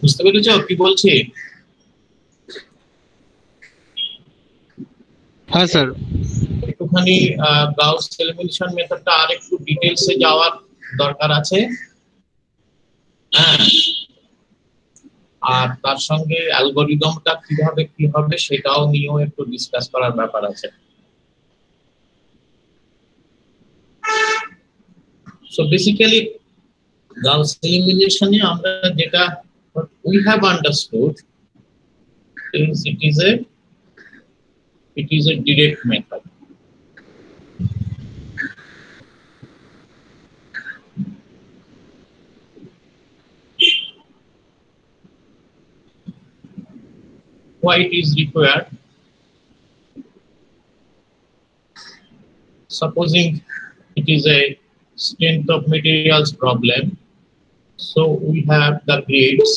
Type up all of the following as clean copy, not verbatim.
বুঝতে পেরেছো কি বলছি? হ্যাঁ স্যার। একটুখানি গাউস এলিমিনেশন মেথডটা আর একটু ডিটেলসে যাওয়ার দরকার আছে। হ্যাঁ, আর তার সঙ্গে অ্যালগরিদমটা কিভাবে কি হবে সেটাও নিয়েও একটু ডিসকাস করার ব্যাপার আছে। সো বেসিক্যালি গাউস এলিমিনেশনে আমরা যেটা we have understood is it is a direct method. Why it is required? Supposing it is a strength of materials problem, so we have the grades,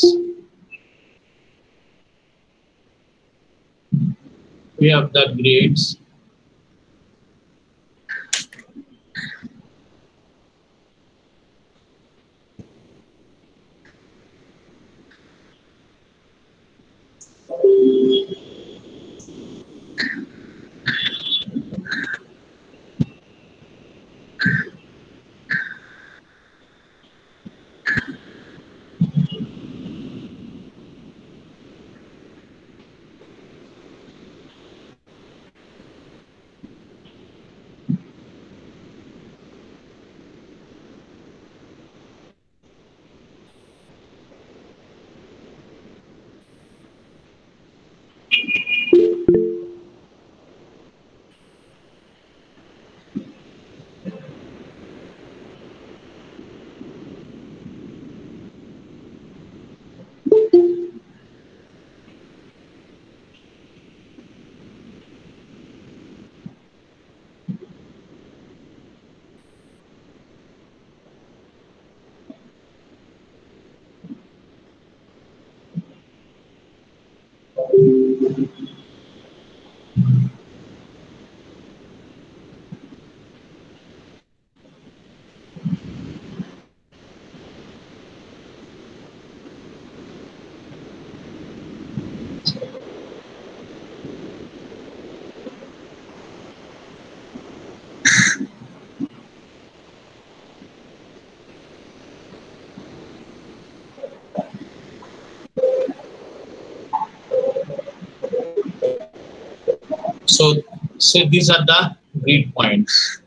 so these are the grid points.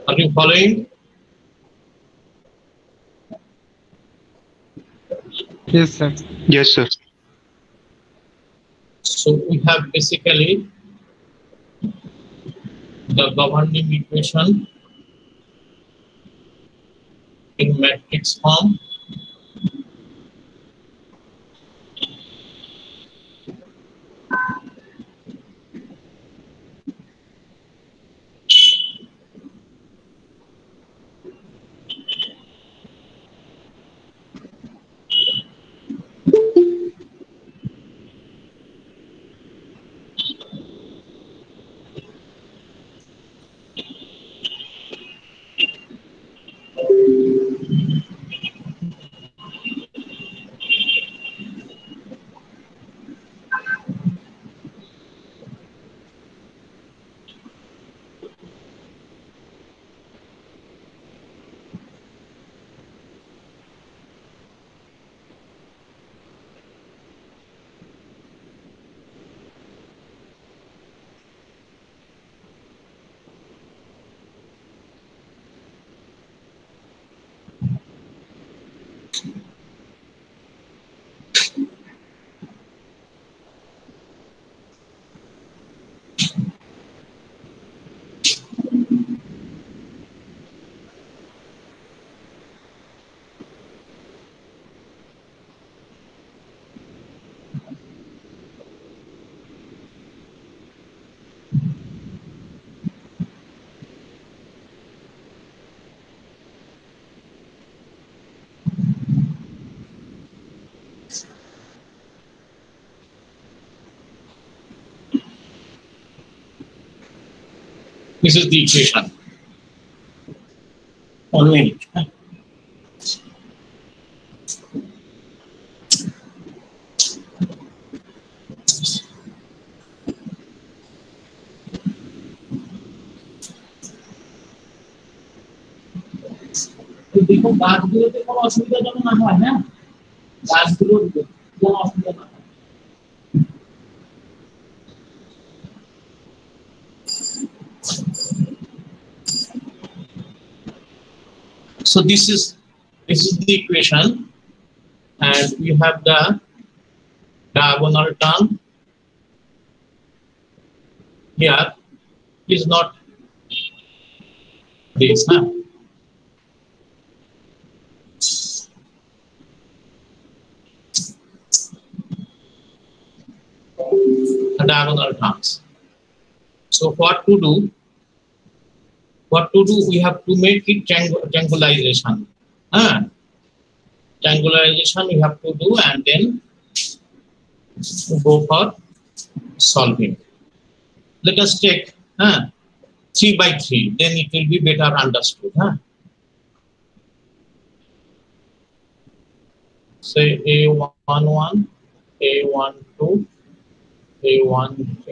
Are you following? Yes sir. Yes, sir. So we have basically the governing equation in matrix form. This is the equation. 1 minute. देखो গাছগুলোতে কোনো অসুবিধা যেন না হয়, হ্যাঁ গাছগুলোর কোনো অসুবিধা না হয়। So this is the equation, and we have the diagonal term here is not this, huh? Diagonal terms. So what to do? We have to make it triangulation. Triangulation we have to do, and then go for solving. Let us take 3 by 3, then it will be better understood. Say A11, A12, A13,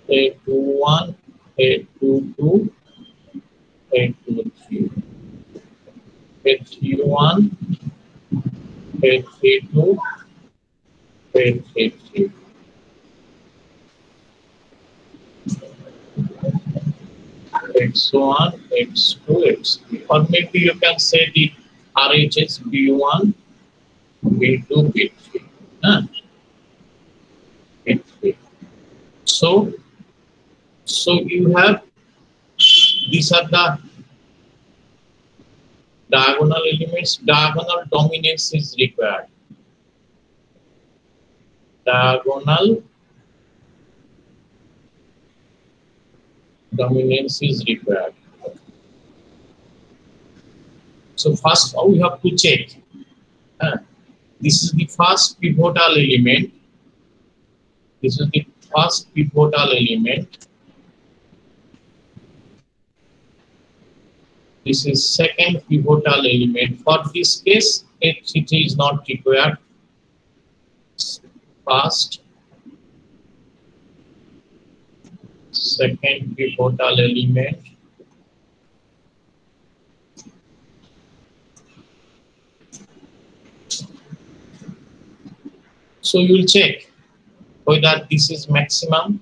A21, A22, A23, A31, A32, A33. X1, X2, X3. Or maybe you can say the RHS B1, B2, B3. B3. So you have, these are the diagonal elements. Diagonal dominance is required. Diagonal dominance is required. So first we have to check. This is the first pivotal element. This is the first pivotal element. This is second pivotal element. For this case, H3 is not required. First, second pivotal element. So you will check whether this is maximum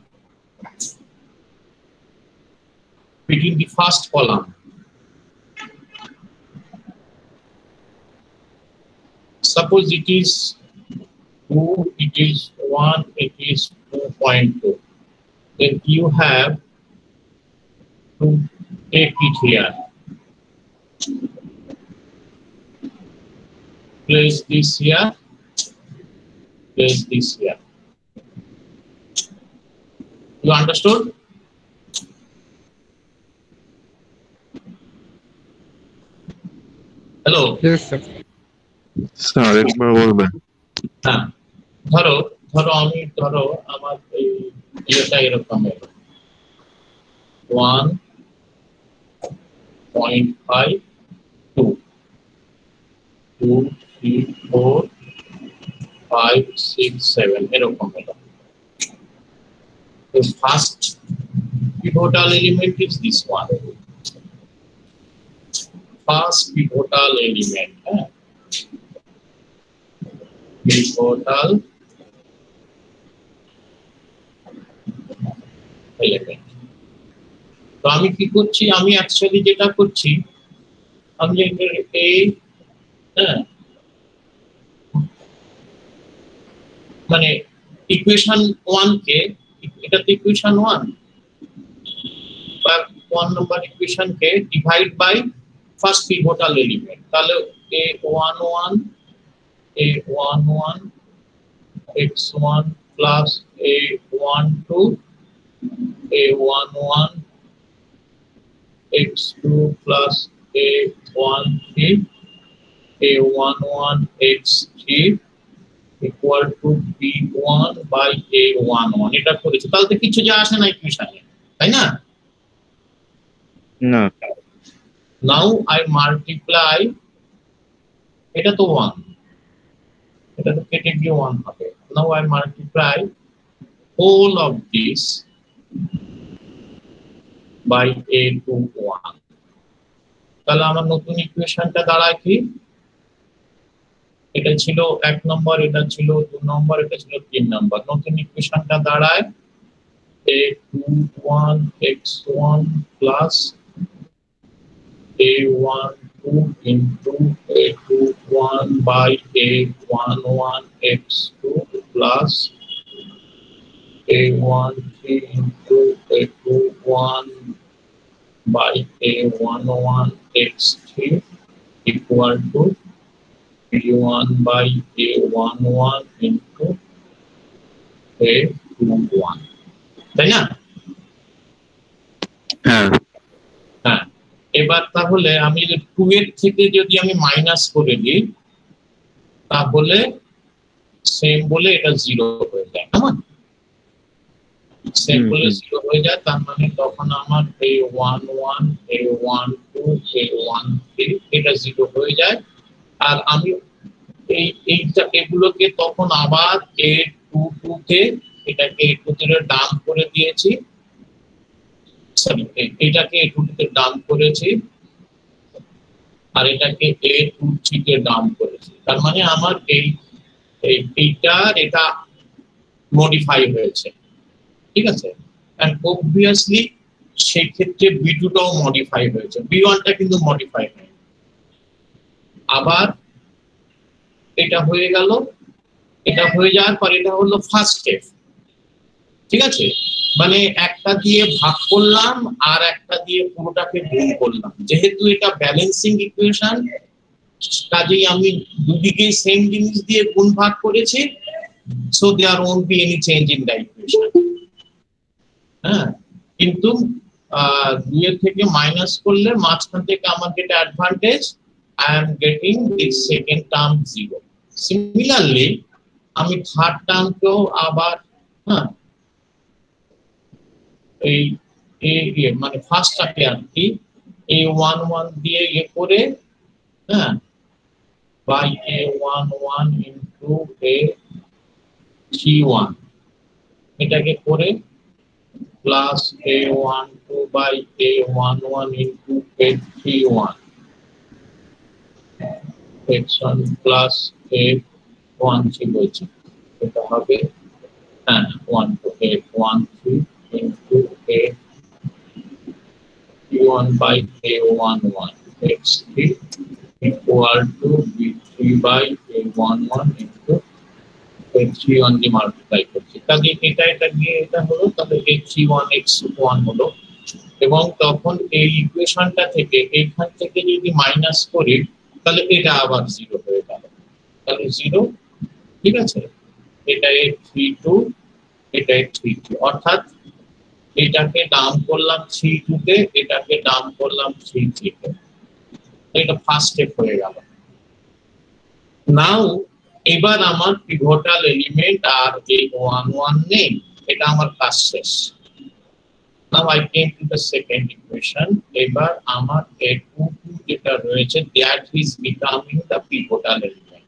between the first column. Suppose it is 2, it is 1, it is 2.2. Then you have to take it here. Place this here. Place this here. You understood? Hello. Yes, sir. Sir একবার বলবেন। হ্যাঁ, ধরো আমি আমার এই এটা এরকম 1.5 2 2 3 4 5 6 7 এরকম হলো। The first pivotal element is this one. First pivotal element. Pivotal element. তো আমি কি করছি, আমি অ্যাকচুয়ালি যেটা করছি, আমি এই মানে ইকুয়েশন 1 কে, এটা তো ইকুয়েশন 1 বা 1 নম্বর ইকুয়েশন কে divide by first pivotal element, তাহলে A11 x1 plus A12 A11 x2 plus A13 A11 x3 equal to B1 by A11 এটা করেছে, তাহলে তো কিছু যা আসে না ইকুয়েশনে। তাই না? না। নাও আই মাল্টিপ্লাই, এটা তো 1, এটা তো কেটে গিয়ে 1 হবে। Now I multiply whole of this by a to 1, তাহলে আমার নতুন ইকুয়েশনটা দাঁড়ায় কি? এটা ছিল 1 নম্বর, এটা ছিল 2 নম্বর, এটা ছিল 3 নম্বর। নতুন ইকুয়েশনটা দাঁড়ায় a21 x1 plus a12 into a21 by a11 x2 plus a13 into a21 by a11 x3 equal to a1 by a11 into a21, তাই না? হ্যাঁ। হ্যাঁ, এবার তাহলে আমি 2 এর থেকে যদি আমি মাইনাস করে দিই তাহলে সেম বলে এটা 0 হয়ে যায়, কেমন? সেম বলে 0 হয়ে যায়, তার মানে তখন আমার a11 a12 a13 এটা 0 হয়ে যায়। আর আমি এইটা এগুলোকে তখন আবার a22 কে এটাকে a22 এর ডাম্প করে দিয়েছি, সরি এটাকে a22 তে ডাম্প করেছি আর এটাকে a23 কে ডাম্প করেছি। তার মানে আমার এটা মডিফাই হয়েছে, ঠিক আছে? এন্ড অবভিয়াসলি সেই ক্ষেত্রে b2 টাও মডিফাই হয়েছে, b1 টা কিন্তু মডিফাই হয়নি। আবার এটা হয়ে গেল, এটা হয়ে যাওয়ার পর এটা হলো ফার্স্ট স্টেপ, ঠিক আছে? মানে একটা দিয়ে ভাগ করলাম আর একটা দিয়ে পুরোটাকে গুণ করলাম। যেহেতু এটা ব্যালেন্সিং ইকুয়েশন, কাজেই আমি দুদিকে সেম জিনিস দিয়ে গুণ ভাগ করেছি, so there won't be any change in the equation. হ্যাঁ, কিন্তু 2 এর থেকে মাইনাস করলে মাঝখান থেকে আমাকে এটা advantage, I am getting this second term 0। Similarly আমি থার্ড টার্মকেও আবার এই মানে ফার্স্টটাকে আর কি a11 দিয়ে করে by a11 into a31 এটাকে করে plus a12 by a11 into a31 x1 plus a13 হয়েছে, এটা হবে 1 to a13 into a1 by a11 x3 equal to b3 by a11 into a3 on the multiply করছি। তাহলে এটা গিয়ে এটা হলো, তাহলে a31 x1 হলো। এবং তখন এই ইকুয়েশনটা থেকে এইখান থেকে যদি মাইনাস করি তাহলে এটা আবার 0 হয়ে গেল, তাহলে 0, ঠিক আছে? এটা a32, এটা a32, অর্থাৎ এটাকে ডাউন করলাম 32 তে, এটাকে ডাউন করলাম 33 তে। এটা ফার্স্ট স্টেপ হয়ে গেল। নাও এবার আমার পিভটাল এলিমেন্ট আর এই 11 নেই, এটা আমার কাজ শেষ। Now I came to the second equation. এবার আমার a22 যেটা রয়েছে that is becoming the pivotal element,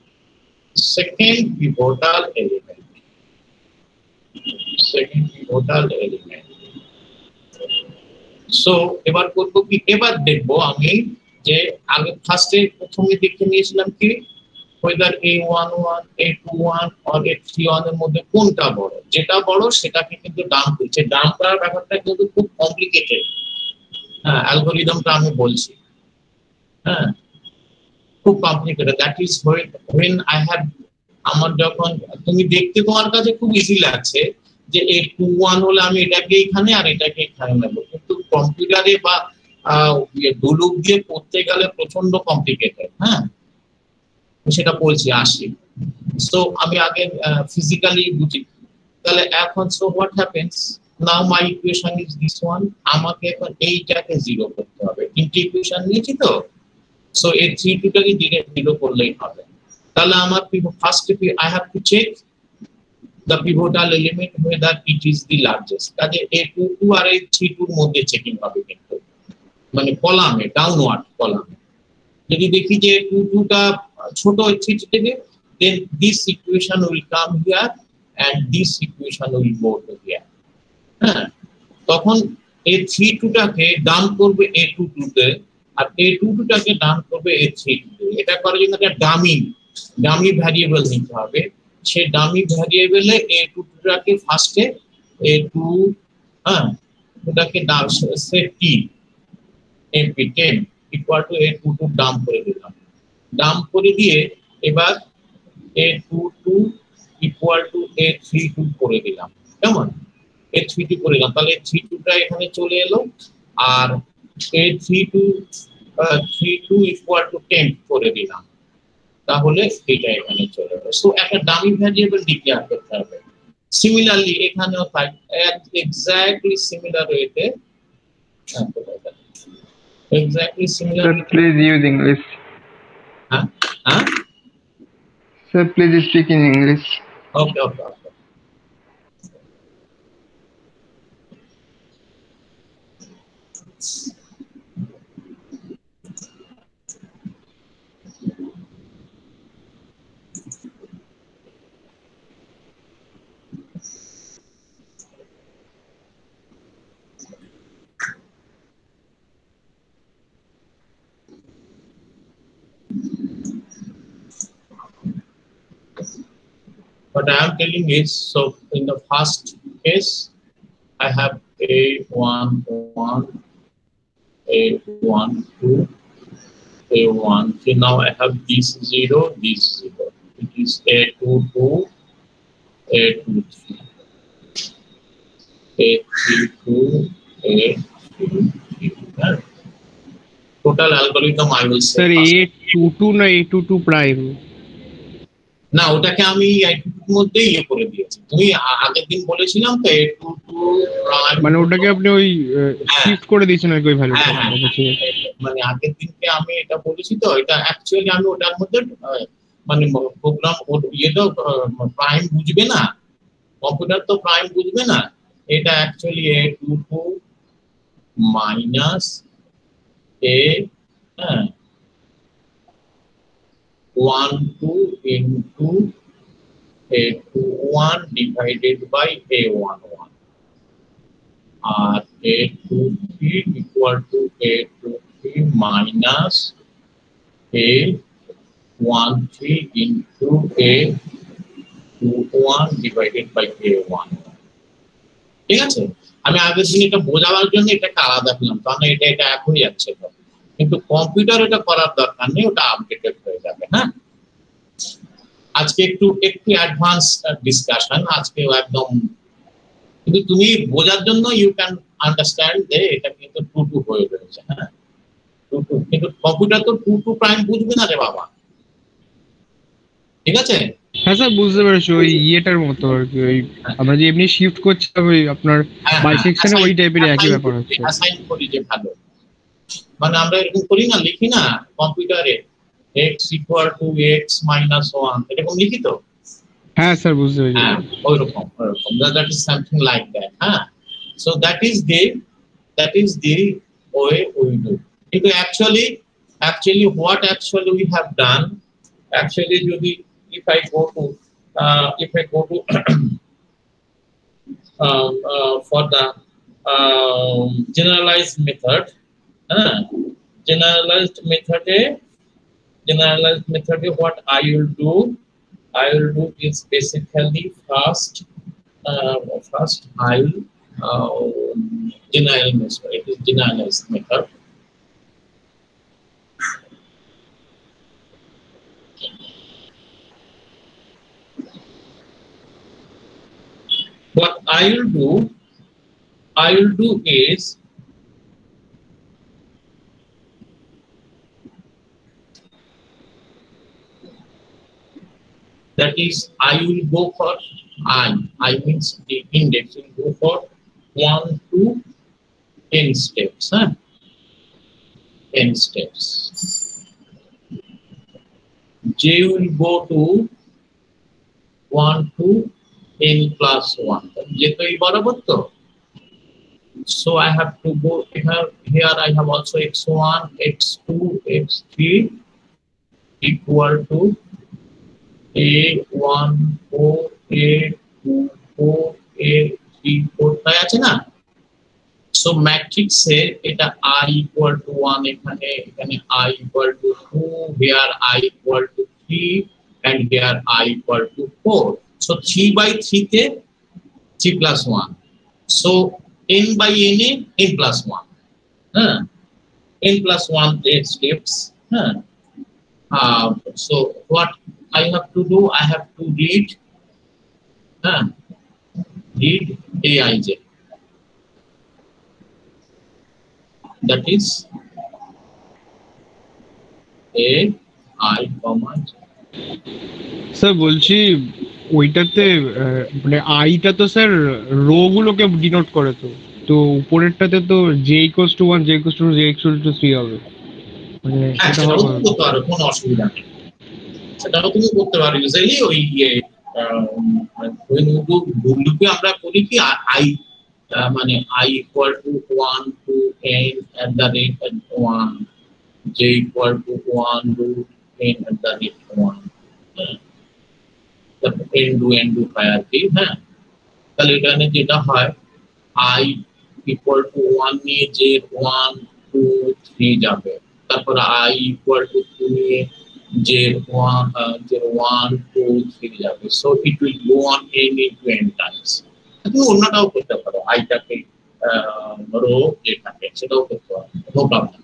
second pivotal element, second pivotal element. So এবার করব কি, এবার দেখবো আমি যে আগে ফার্স্টে প্রথমে দেখে নিয়েছিলাম কি whether a11 a21 or a31 এর মধ্যে কোনটা বড়। যেটা বড় সেটাকে কিন্তু ডাম্প করছে। ডাম্প করার ব্যাপারটা কিন্তু খুব কমপ্লিকেটেড, হ্যাঁ, অ্যালগরিদমটা আমি বলছি, হ্যাঁ, খুব complicated. That is when I have, আমার যখন তুমি দেখতে তোমার কাছে খুব ইজি লাগছে যে a21 হলে আমি এটাকে এখানে আর এটাকে এখানে নেব, কিন্তু কম্পিউটারে বা দুলুক দিয়ে করতে গেলে প্রচন্ড কমপ্লিকেটেড, হ্যাঁ, সেটা বলছি আসি। সো আমি আগে ফিজিক্যালি বুঝি। তাহলে এখন so what happens, now my equation is this one. আমাকে এখন এইটাকে 0 করতে হবে, তিনটি ইকুয়েশন নিয়েছি তো, সো এই 32 টাকে 0 করলেই হবে। তাহলে আমার first I have to check the pivotal element whether it is the largest কাজে A22 আর A32 এর মধ্যে চেকিং হবে কিন্তু মানে কলামে ডাউনওয়ার্ড কলামে যদি দেখি যে A22 টা ছোট A32 থেকে then this equation will come here and this equation will go to here হ্যাঁ তখন A32 টাকে ডাম্প করবে A22 তে আর A22 টাকে ডাম্প করবে A32 তে এটা করার জন্য একটা ডামি ভ্যারিয়েবল নিতে হবে সেই ডামি ভ্যারিয়েবলে A22 টাকে ফার্স্টে A2 হ্যাঁ ওটাকে set T MP10 equal to A22 dump করে দিলাম ডাম্প করে দিয়ে এবার A22 ইকুয়াল টু A32 করে দিলাম কেমন A32 করে দিলাম তাহলে A32 টা এখানে চলে এলো আর A32 ইকুয়াল টু 10 করে দিলাম তাহলে এটা এখানে চলে এলো সো একটা ডামি ভ্যারিয়েবল ডিক্লেয়ার করতে হবে সিমিলারলি এখানেও এক্স্যাক্টলি সিমিলার ওয়েতে exactly similar Sir, please use English. huh Sir, please speak in English. okay What I am telling is, so in the first case, I have A11, A12, A13. Now I have this 0. It is A22, A23, A32, A33. Total algorithm I will say. Sir, A22 na A22 prime. না ওটাকে আমি A22 এর মধ্যে ইয়ে করে দিয়েছি তুমি আগের দিন বলেছিলাম তো A22 প্রাইম মানে ওটাকে আপনি ওই শিফট করে দিয়েছেন আর ওই ভ্যালুটা মানে আগের দিনকে আমি এটা বলেছি তো এটা অ্যাকচুয়ালি আমি ওটার মধ্যে মানে প্রোগ্রাম ইয়ে তো প্রাইম বুঝবে না কম্পিউটার তো প্রাইম বুঝবে না এটা অ্যাকচুয়ালি A22 মাইনাস A হ্যাঁ 12 into A21 divided by A11 A23 equal to A23 minus A13 into A21 divided by A1 ঠিক আছে আমি আগের দিন এটা বোঝাবার জন্য এটাকে আলাদা করলাম কারণ এটা এক হয়ে যাচ্ছে কিন্তু কম্পিউটার এটা করার দরকার নেই ওটা আপডেটেড হয়ে যাবে হ্যাঁ আজকে একটু অ্যাডভান্স ডিসকাশন আজকে একদম কিন্তু তুমি বোঝার জন্য ইউ ক্যান আন্ডারস্ট্যান্ড যে এটা কিন্তু 2 হয়ে রয়েছে হ্যাঁ 2 কিন্তু কম্পিউটার তো 2 প্রাইম বুঝবে না রে বাবা ঠিক আছে হ্যাঁ স্যার বুঝতে পেরেছি ওই ইয়েটার মতো আর কি ওই আমরা যে এমনি শিফট করছি ওই আপনার বাইসেকশনে ওই টাইপের একই ব্যাপার হচ্ছে অ্যাসাইন করি যে ভালো মানে আমরা এরকম করি না লিখি না কম্পিউটারে x equal to x minus 1 এরকম লিখি তো হ্যাঁ স্যার বুঝতে পেরেছি হ্যাঁ ওইরকম that is something like that হ্যাঁ so that is the way we do কিন্তু actually what actually we have done actually যদি if I go to for the generalized method generalized method what I will do is basically first I will generalized method what I will do is that is I will go for I means the index will go for 1 to 10 steps 10 steps J will go to 1 to n plus 1 যেহেতু এই বরাবর তো, so I have to go here I have also x1 x2 x3 equal to a1 4 a2 4 a3 4 তাই আছে না। So matrix এ এটা I equal to 1 এখানে I equal to 2, here I equal to 3 and here I equal to 4. So 3 by 3 তে 3 plus 1. So n by n A n plus 1. N plus 1 steps. So what I have to do, I have to read Aij. That is AI, sir বলছি ওইটাতে মানে আইটা তো sir rho গুলোকে denote করে, তো উপরেরটাতে তো j equals to 1 j equals to 2 j equals to 3 হবে, মানে সেটা করতে পারো, কোনো অসুবিধা নেই, সেটাও তুমি করতে পারো ইউজুয়ালি। ওই গ্রুপে আমরা করি কি আই মানে I equal to 1 to n at the rate 1, j equal to 1 to n at the rate 1, তারপর n to hierarchy। তাহলে এখানে যেটা হয় I equal to 1 নিয়ে j 1 2 3 যাবে, তারপর I equal to 2 নিয়ে j 1 2 3 যাবে, so it will go on n into n times। তুমি অন্যটাও করতে পারো, আইটাকে রো যেটাকে সেটাও করতে পারো, নো প্রবলেম।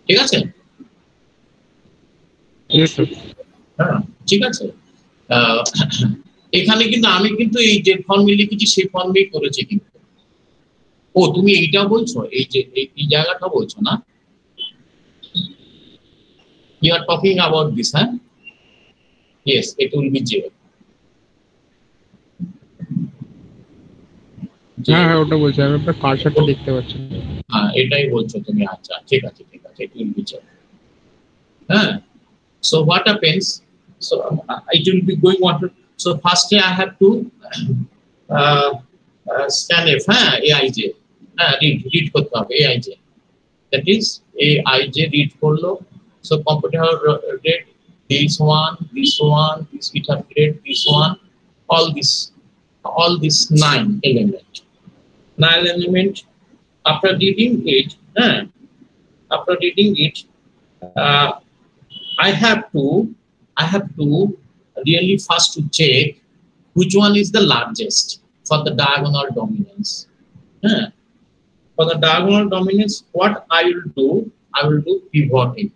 ঠিক আছে, ঠিক আছে। এখানে কিন্তু আমি কিন্তু এই যে ফর্মে লিখেছি সেই ফর্মেই করেছি কিন্তু। ও তুমি এইটা বলছো, এই যে এই জায়গাটা বলছো না, you are talking about this, yes, it will be j। হ্যাঁ ওটা বলছি, আমি আপনার কার্সারটা দেখতে পাচ্ছি। এটাই বলছো তুমি, আচ্ছা ঠিক আছে ঠিক আছে, it will be j। So what happens, so it will be going on to, so firstly I have to scanf aij, read করতে হবে aij, that is aij read করলো। So computer read this one, this interpret this one, all this 9 element after reading it, I have to really first to check which one is the largest for the diagonal dominance। For the diagonal dominance, what I will do pivoting.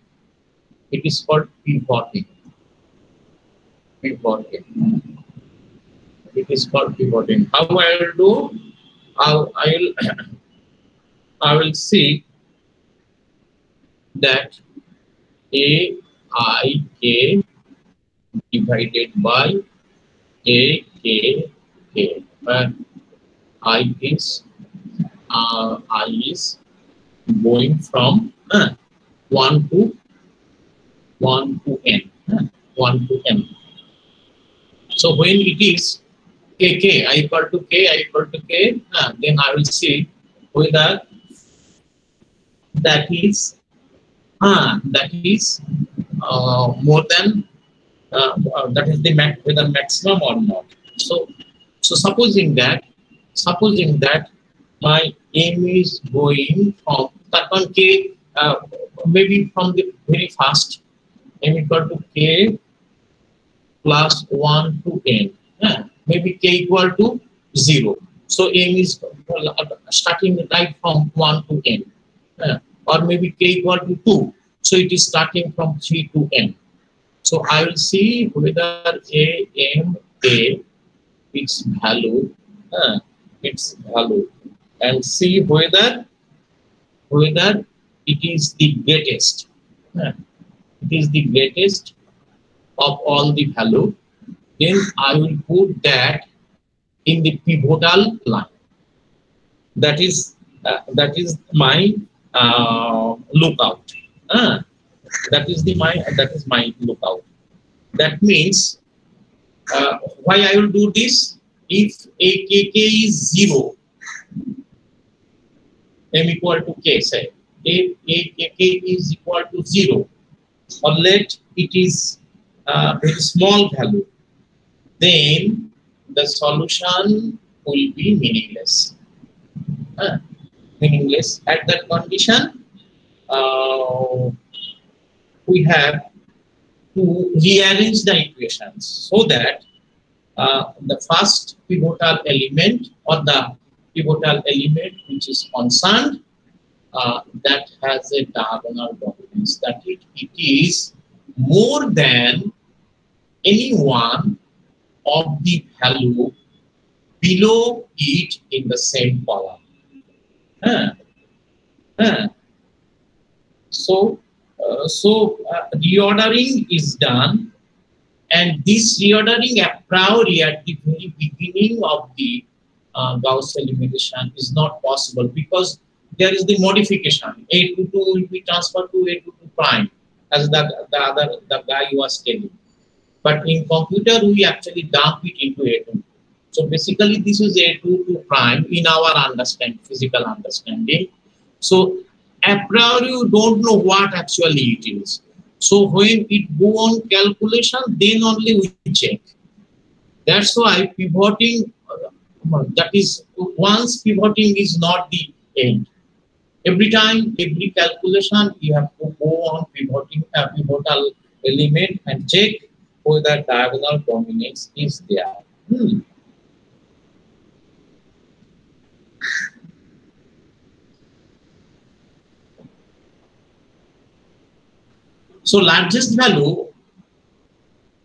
It is called pivoting. It is called pivoting. How I will do? I will see that aik divided by ak, where I is going from 1 to n. So when it is k I equal to k, then I will see whether that is more than that is the whether maximum or not. So supposing that my aim is going from that one k, maybe from the very first m equal to k plus 1 to n, maybe k equal to 0. So m is starting right from 1 to n, or maybe k equal to 2. So it is starting from 3 to n. So I will see whether its value, and see whether it is the greatest. It is the greatest of all the value. Then I will put that in the pivotal line. That is my lookout. That is my lookout. That means Why I will do this? If AKK is 0, M equal to K, say, if AKK is equal to 0, or let it is very small value, then the solution will be meaningless. Meaningless. At that condition, we have to rearrange the equations so that the first pivotal element or the pivotal element which is concerned that has a diagonal dominance, that it is more than any one of the value below it in the same column. So reordering is done, and this reordering a priori at the very beginning of the Gauss elimination is not possible because there is the modification. A22 will be transferred to A22 prime, as the guy was telling. But in computer, we actually dump it into A22. So basically, this is A22 prime in our physical understanding. So a priori, you don't know what actually it is. So when it go on calculation, then only we check. That's why pivoting, that is, once pivoting is not the end. Every time, every calculation, you have to go on pivoting a pivotal element and check whether diagonal dominance is there. So largest value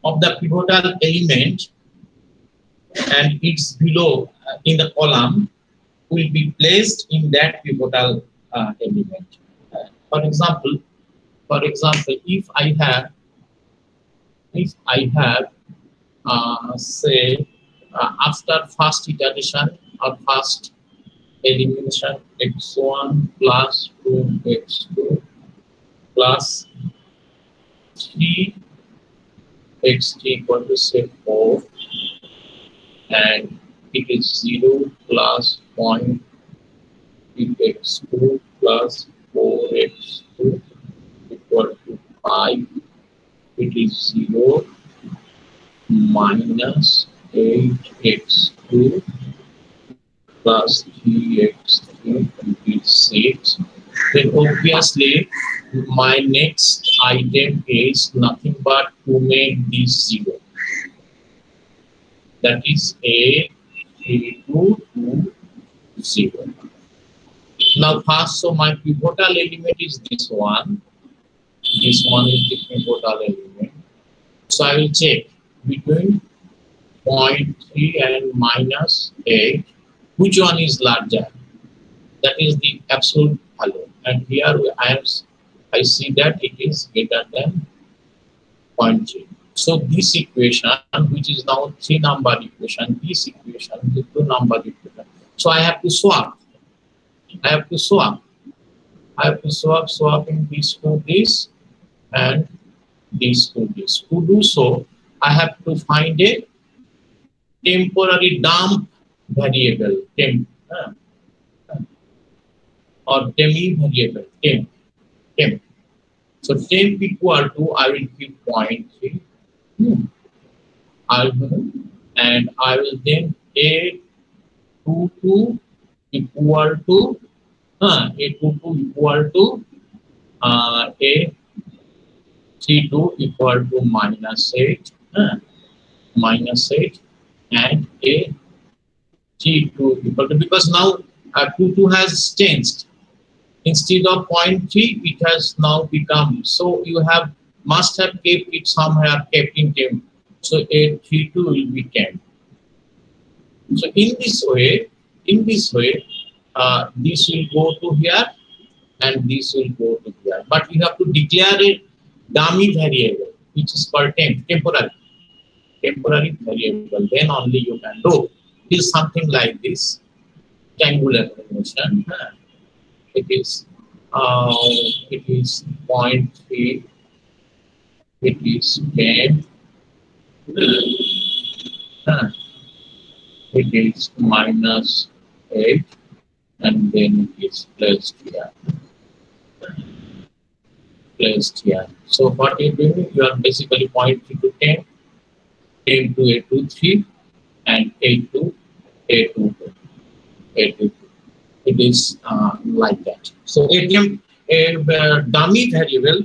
of the pivotal element and its below in the column will be placed in that pivotal element. For example, if I have say after first iteration or first elimination x1 plus 2x2 plus 3 x3 equal to say 4, and it is 0 plus 0.3x2 plus 4x2 equal to 5. It is 0 minus 8x2 plus 3x3, it is 6. Then obviously my next item is nothing but to make this 0. That is A32 to 0. Now first, so my pivotal element is this one. This one is the pivotal element. So I will check between 0.3 and minus 8. Which one is larger? That is the absolute value. And here I see that it is greater than 0.3. So this equation, which is now 3-number equation, this equation is a 2-number equation. So I have to swap. Swapping this to this and this to this. To do so, I have to find a temporary dump variable, temp, or demi variable, temp. So temp equal to, I will keep 0.3. And I will then A22 equal to A22 equal to A32 equal to minus 8 and A32 equal to, because now 22 has changed. Instead of 0.3, it has now become, so you must have kept it somewhere, kept in temp. So A32 will be temp. So in this way, this will go to here and this will go to here. But you have to declare a dummy variable, which is called temporary variable. Then only you can do. It is something like this, triangular motion. It is 0.3. It is 10. it is minus 8 and then it is placed here. Placed here. So what you do, you are basically 0.3 to 10, 10 to A23 and 8 to A22. A22. It is like that. So a dummy variable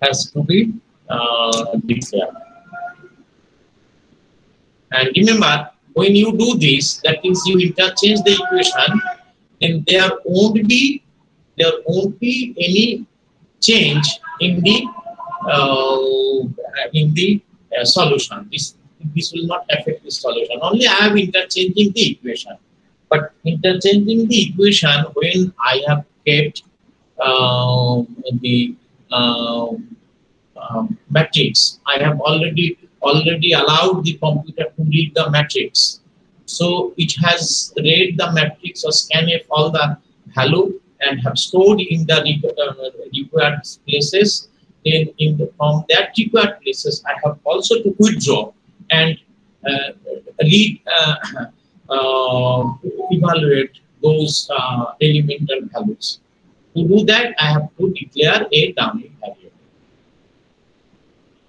has to be declared. And remember, when you do this, that means you interchange the equation, then there won't be any change in the solution. This will not affect the solution. Only I am interchanging the equation. But interchanging the equation, when I have kept the matrix, I have already allowed the computer to read the matrix. So it has read the matrix or scanf all the value and have stored in the required places. Then from that required places, I have also to withdraw and evaluate those elemental values. To do that, I have to declare a dummy variable.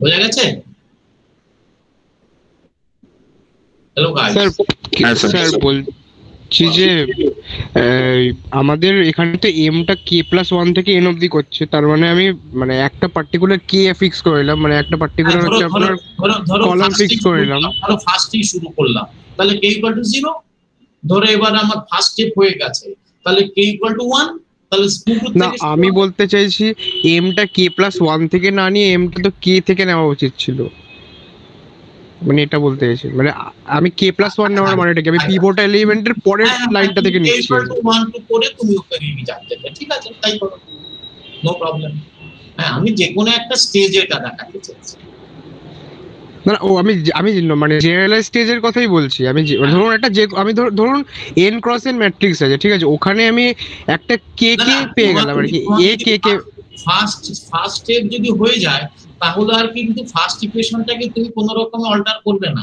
বোঝা গেছে? Hello guys, sir বলছি যে আমাদের এখানে তো এমটা k+1 থেকে n অবধি করছে, তার মানে আমি মানে একটা পার্টিকুলার কে ফিক্স করে নিলাম, মানে একটা পার্টিকুলার হচ্ছে আপনার কলাম ফিক্স করে নিলাম। ধরো ফার্স্টেই শুরু করলাম, তাহলে k = 0। ধরো এবার আমার ফার্স্ট স্টেপ হয়ে গেছে, তাহলে k = 1। তাহলে না, আমি বলতে চাইছি এমটা k+1 থেকে না নিয়ে এমটা তো k থেকে নেওয়া উচিত ছিল, মানে এটা বলতে চাইছি। মানে আমি k+1 নেওয়ার মানে এটা কি, আমি পিভট এলিমেন্টের পরের লাইনটা থেকে নিচ্ছি। k = 1 টু করে তুমি ওকে নিয়ে যাচ্ছে, ঠিক আছে, তাই করো, নো প্রবলেম। হ্যাঁ, আমি যে কোনো একটা স্টেজে এটা দেখাতে চাইছি। না আমি মানে জেনারেলাইজ স্টেজের কথাই বলছি। আমি ধরুন একটা আমি ধরুন n×n ম্যাট্রিক্স আছে, ঠিক আছে, ওখানে আমি একটা কে পেয়ে গেলাম, আর কি এ কে ফার্স্ট স্টেপ যদি হয়ে যায়, তাহলে আর কিন্তু ফার্স্ট ইকুয়েশনটাকে তুমি কোনো রকম অল্টার করবে না।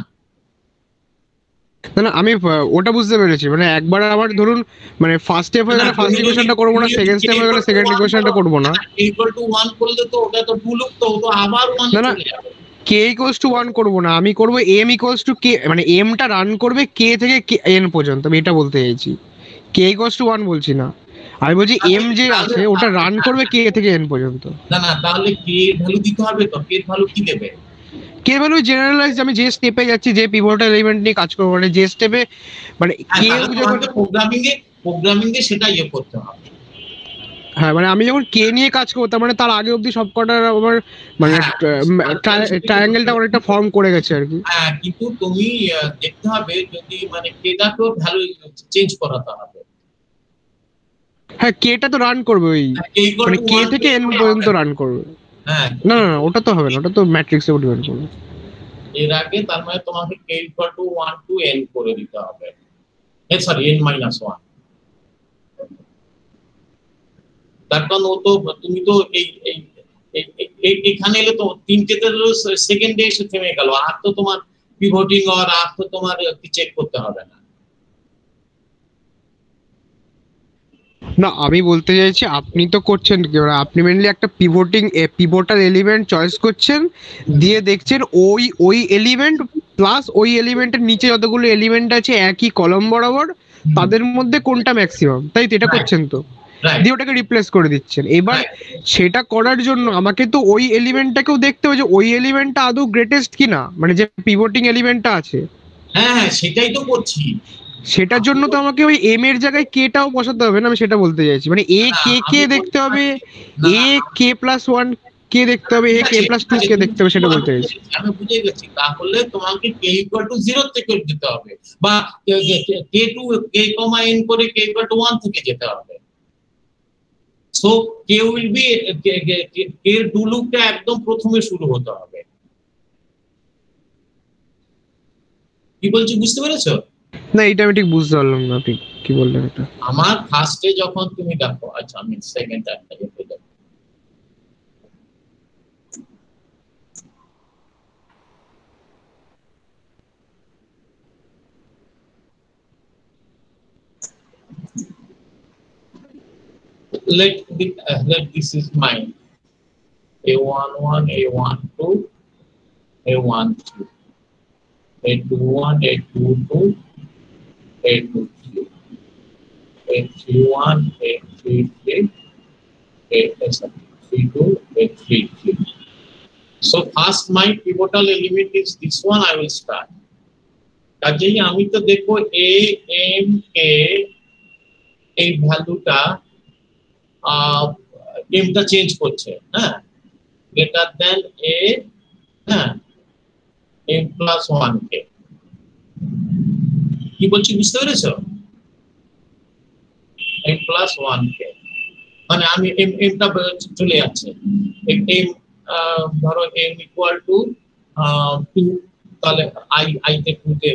না আমি ওটা বুঝতে পেরেছি, মানে একবার আবার ধরুন মানে ফার্স্ট স্টেপ হয়ে গেলে ফার্স্ট ইকুয়েশনটা করব না, সেকেন্ড স্টেপ হয়ে গেলে সেকেন্ড ইকুয়েশনটা করব না। k = 1 করলে তো ওটা তো টু লুপ, তো আবার 1 চলে যাবে। k = 1 করব না, আমি করব m = k, মানে mটা রান করবে k থেকে n পর্যন্ত, আমি এটা বলতে চাইছি। k = 1 বলছি না, আমি বলছি m যে আছে ওটা রান করবে k থেকে n পর্যন্ত। না তাহলে k এর ভ্যালু দিতে হবে তো। k এর ভ্যালু কি দেবে? k এর ভ্যালু জেনারেলাইজ, আমি যে স্টেপে যাচ্ছি, যে পিভটাল এলিমেন্ট নিয়ে কাজ করব, মানে যে স্টেপে মানে k যখন প্রোগ্রামিং এ সেটা ইয়ে করতে হবে। হ্যাঁ, মানে আমি যখন কে নিয়ে কাজ করতাম, মানে তার আগে অবধি সবকটা আমার মানে ট্রায়াঙ্গেলটা অনেকটা ফর্ম করে গেছে আর কি। হ্যাঁ, কিন্তু তুমি দেখতে হবে যদি মানে কেটাকেও ভ্যালু চেঞ্জ করাতে হবে। হ্যাঁ, কেটা তো রান করবে, ওই মানে কে থেকে এন পর্যন্ত রান করবে। হ্যাঁ, না ওটা তো হবে না, ওটা তো ম্যাট্রিক্সে ডিপেন্ড করবে। এর আগে তার মানে তোমাকে k = 1 to n করে দিতে হবে, সরি n-1। তার কারণ ও তো তুমি তো এখানে এলে তো তিনটেতে সেকেন্ডে এসে থেমে গেল, আর তো তোমার পিভটিং আর তো তোমার চেক করতে হবে না। না, আমি বলতে চাইছি আপনি তো করছেন কি, আপনি মেনলি একটা পিভটাল এলিমেন্ট চয়েস করছেন, দিয়ে দেখছেন ওই এলিমেন্ট প্লাস ওই এলিমেন্টের নিচে যতগুলো এলিমেন্ট আছে একই কলম বরাবর, তাদের মধ্যে কোনটা ম্যাক্সিমাম, তাই তো এটা করছেন তো, দিয়ে ওটাকে রিপ্লেস করে দিচ্ছেন। এবার সেটা করার জন্য আমাকে তো ওই এলিমেন্টটাকেও দেখতে হবে যে ওই এলিমেন্টটা আদৌ গ্রেটেস্ট কিনা, মানে যে পিভটিং এলিমেন্টটা আছে। হ্যাঁ, সেটাই তো করছি। সেটার জন্য তো আমাকে ওই এম এর জায়গায় কেটাও বসাতে হবে না, আমি সেটা বলতে চাইছি। মানে এ কে দেখতে হবে, এ k+1 কে দেখতে হবে, এ k+2 কে দেখতে হবে, সেটা বলতে চাইছি। আমি বুঝে গেছি। তাহলে তোমাকে k = 0 থেকে দিতে হবে, বা k n করে k = 1 থেকে যেতে হবে। সো k উইল বি এর ডু লুপটা একদম প্রথমে শুরু হতে হবে। কি বলছি বুঝতে পেরেছো? না, এটা আমি ঠিক বুঝতে পারলাম না, ঠিক কি বললেন এটা। আমার ফার্স্টে যখন তুমি দেখো, আচ্ছা আমি সেকেন্ড একটা দেখে দেব। let this is mine. A11, A12, A13, A21, A22, A23, A31, A33, A32, A33. So first my pivotal element is this one. I will start. কাজেই আমি তো দেখো a m a এই ভ্যালুটা এমটা চেঞ্জ করছে, হ্যাঁ, গ্রেটার দেন a, হ্যাঁ, m plus 1 কে। কি বলছি বুঝতে পেরেছো? m প্লাস 1 কে মানে আমি এমটা চলে যাচ্ছে, m ধরো m ইকুয়াল টু 2, তাহলে i তে 2 তে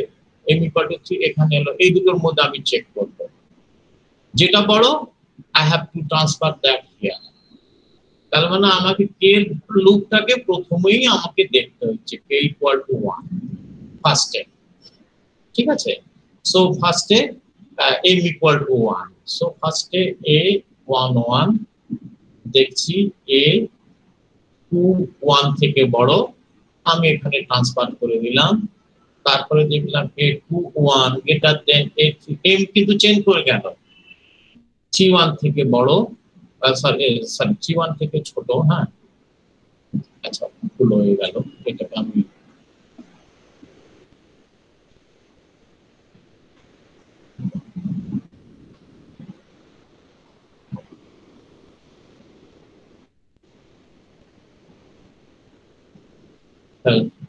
m ইকুয়াল টু 3 এখানে এলো, এই দুটোর মধ্যে আমি চেক করব, যেটা বড় I have to transfer that here। তার মানে আমাকে কে লুপটাকে প্রথমেই আমাকে দেখতে হচ্ছে k ইকুয়াল টু 1 ফার্স্টে, ঠিক আছে। সো ফার্স্টে m ইকুয়াল টু 1, সো ফার্স্টে a11 দেখছি a21 থেকে বড়, আমি এখানে ট্রান্সফার করে দিলাম। তারপরে দেখলাম a21 greater than a3, m কিন্তু চেঞ্জ করে গেল, c1 থেকে বড়, সরি c1 থেকে ছোট, হ্যাঁ, আচ্ছা ভুল হয়ে গেল, এটাকে আমি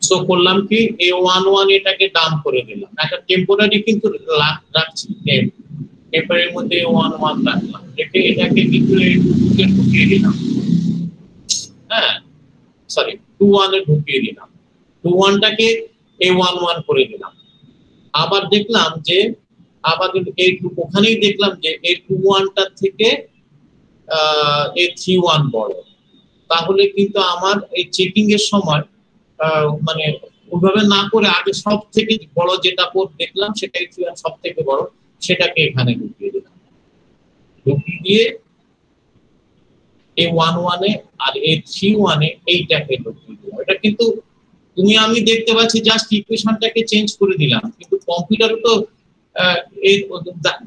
সো করলাম কি a11 এটাকে ডাম্প করে দিলাম, একটা টেম্পোরারি কিন্তু রাখছি, টেম্পোরারির মধ্যে a11 রাখলাম, এটাকে কিন্তু a22 ঢুকিয়ে দিলাম, হ্যাঁ, সরি 21 এ ঢুকিয়ে দিলাম, 21টাকে a11 করে দিলাম। আবার দেখলাম যে আবার ওখানেই দেখলাম যে a21টা থেকে a31 বড়, তাহলে কিন্তু আমার এই চেকিং এর সময় মানে ওইভাবে না করে আগে সব থেকে বড় যেটা কোড দেখলাম সেটাই সব থেকে বড়, সেটাকে এখানে ঢুকিয়ে দিলাম, ঢুকিয়ে দিয়ে a11 এ আর a31 এ এইটাকে ঢুকিয়ে দিলাম। এটা কিন্তু তুমি আমি দেখতে পাচ্ছি জাস্ট ইকুয়েশনটাকে চেঞ্জ করে দিলাম, কিন্তু কম্পিউটারে তো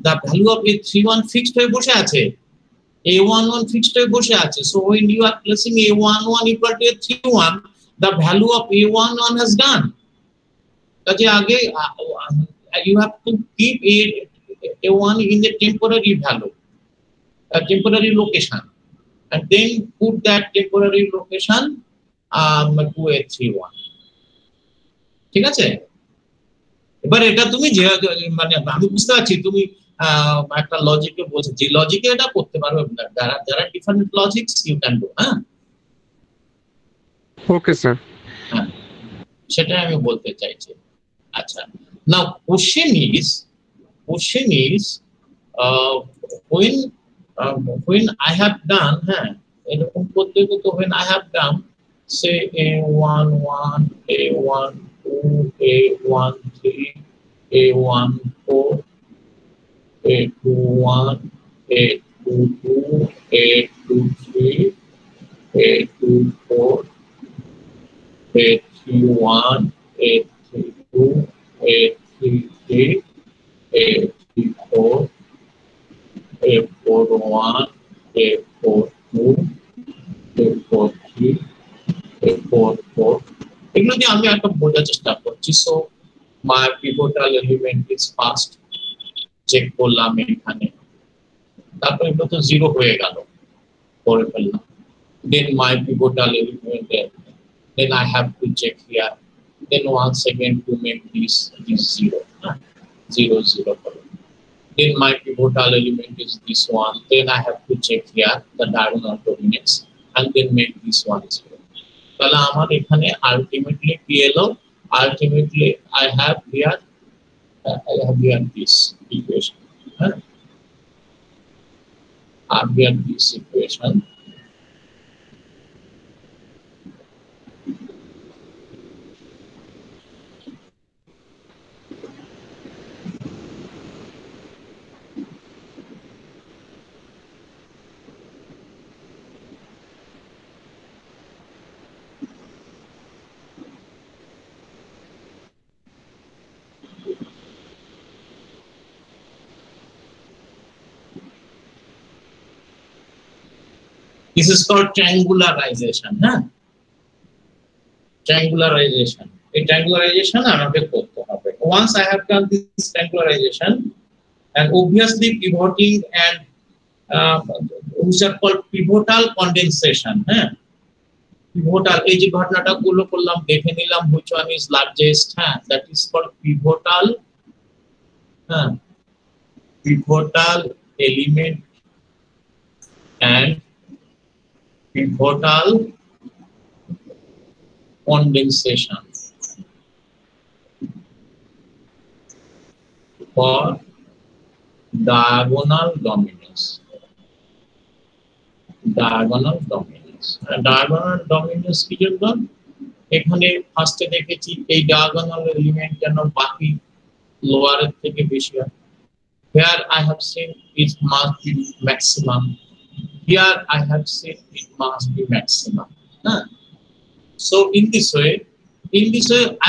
the value of a31 fixed হয়ে বসে আছে, a11 ফিক্সড হয়ে বসে আছে। So when you are placing a11 equal to a31, the value of a11 has gone। কাজে আগে you have to keep a1 in the temporary value, a temporary location, and then put that temporary location to a31, ঠিক আছে। এবার এটা তুমি যে মানে আমি বুঝতে পারছি তুমি একটা লজিকে বলছো, যে লজিকে এটা করতে পারবে, যারা different logics you can do, হ্যাঁ, ওকে স্যার, হ্যাঁ, সেটাই আমি বলতে চাইছি। আচ্ছা, now question is when I have done, হ্যাঁ, এরকম করতে তো when I have done say a11 a12 a13 a14 a21 a22 a23 a24 a31 a32 a33 a34 a41 a42 a43 a44, এগুলো দিয়ে আমি একটা বোঝার চেষ্টা করছি। So my pivotal element is first, check করলাম এখানে, তারপর এগুলো তো জিরো হয়ে গেল, করে ফেললাম, দেন মাই pivotal element, then I have to check here, then once again to make this zero, 0 0 then my pivotal element is this one, then I have to check here the diagonal coordinates and then make this one 0। তাহলে আমার এখানে ultimately কি এলো, ultimately I have here this equation, I have here this equation, This is called triangularization. Huh? Triangularization. A triangularization আমাকে করতে হবে. Once I have done this triangularization, and obviously pivoting and which are called pivotal condensation. Huh? Pivotal এই যে ঘটনাটা গুলো করলাম দেখে নিলাম which one is largest. Huh? That is called pivotal. Pivotal element and pivotal condensation for diagonal dominance. Diagonal dominance. Diagonal dominance কি জন্য? এখানে ফার্স্টে দেখেছি এই diagonal element যেন বাকি lower এর থেকে বেশি হয়. Here I have seen it must be maximum. Here I have seen it must be maximum. So in this way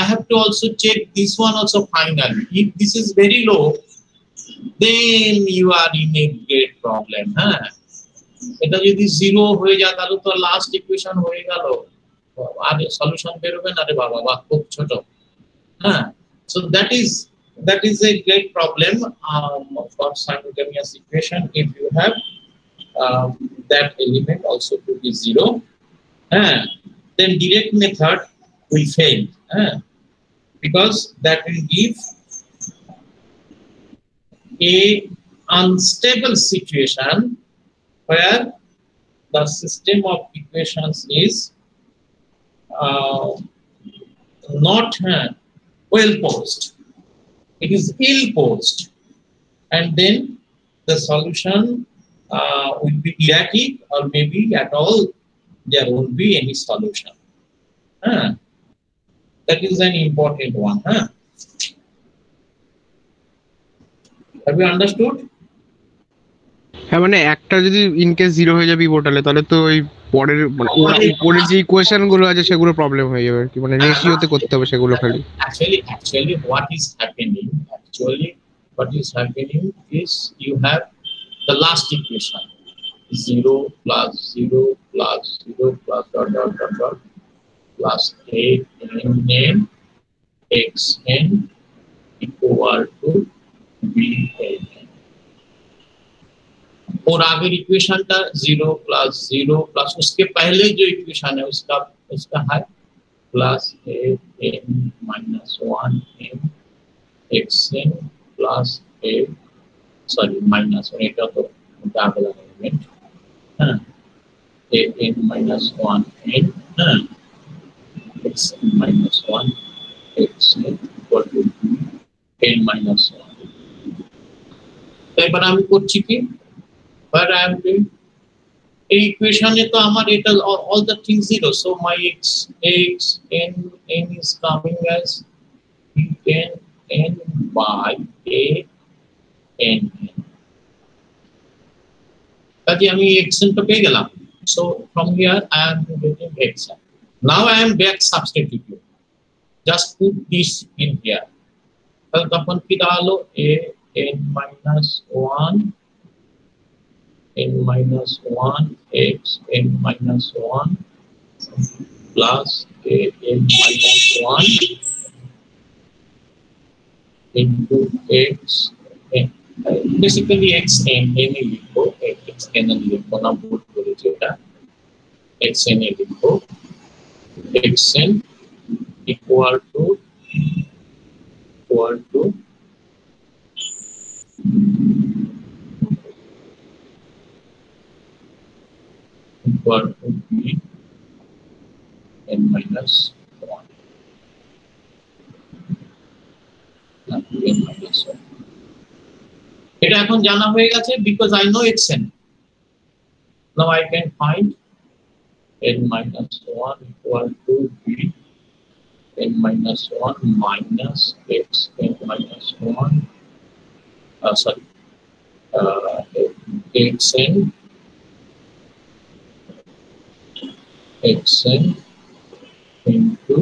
I have to also check this one also finally. If this is very low, then you are in a great problem. এটা যদি 0 হয়ে যায় তাহলে তো last equation হয়ে গেল, আর solution বের হবে না রে বাবা, বা খুব ছোট। So that is a great problem for simultaneous equation if you have that element also to be 0. Then direct method will fail because that will give a unstable situation where the system of equations is not well posed. It is ill posed, and then the solution will be erratic, or maybe at all there won't be any solution. That is an important one. Have you understood? হ্যাঁ, মানে একটা যদি in case 0 হয়ে যাবে পিভটালে, তাহলে তো ওই পরের মানে উপরের যে ইকুয়েশন গুলো আছে সেগুলো প্রবলেম হয়ে যাবে, কি মানে রেশিওতে করতে হবে সেগুলো খালি। Actually what is happening is you have the last equation 0 plus 0 plus 0 plus dot dot dot dot plus a n x n equal to b n. और आगे इक्वेशन था 0 plus उसके पहले जो इक्वेशन है उसका है plus a n minus 1 n x n plus a sorry minus 1 এটা তো double element a n minus 1 n x n minus 1 x n equal to n minus 1. এবার আমি করছি কি, but I am doing equation to amar it all the things 0, so my x n is coming as n by a n. Kaje ami xn to peye gelam, so from here I am getting xn. Now I am back substituting, just put this in here. Tal tapon ki dalo a n minus 1 n minus 1 x n minus 1 plus a n minus 1 into x n. Basically x n लिखो, x n लिखो ना भूल करो जेटा x n लिखो, x n equal to b n minus 1. n minus 1. এটা এখন জানা হয়ে গেছে because I know xn. Now I can find n minus 1 equal to b n minus 1 minus x n minus 1 xn into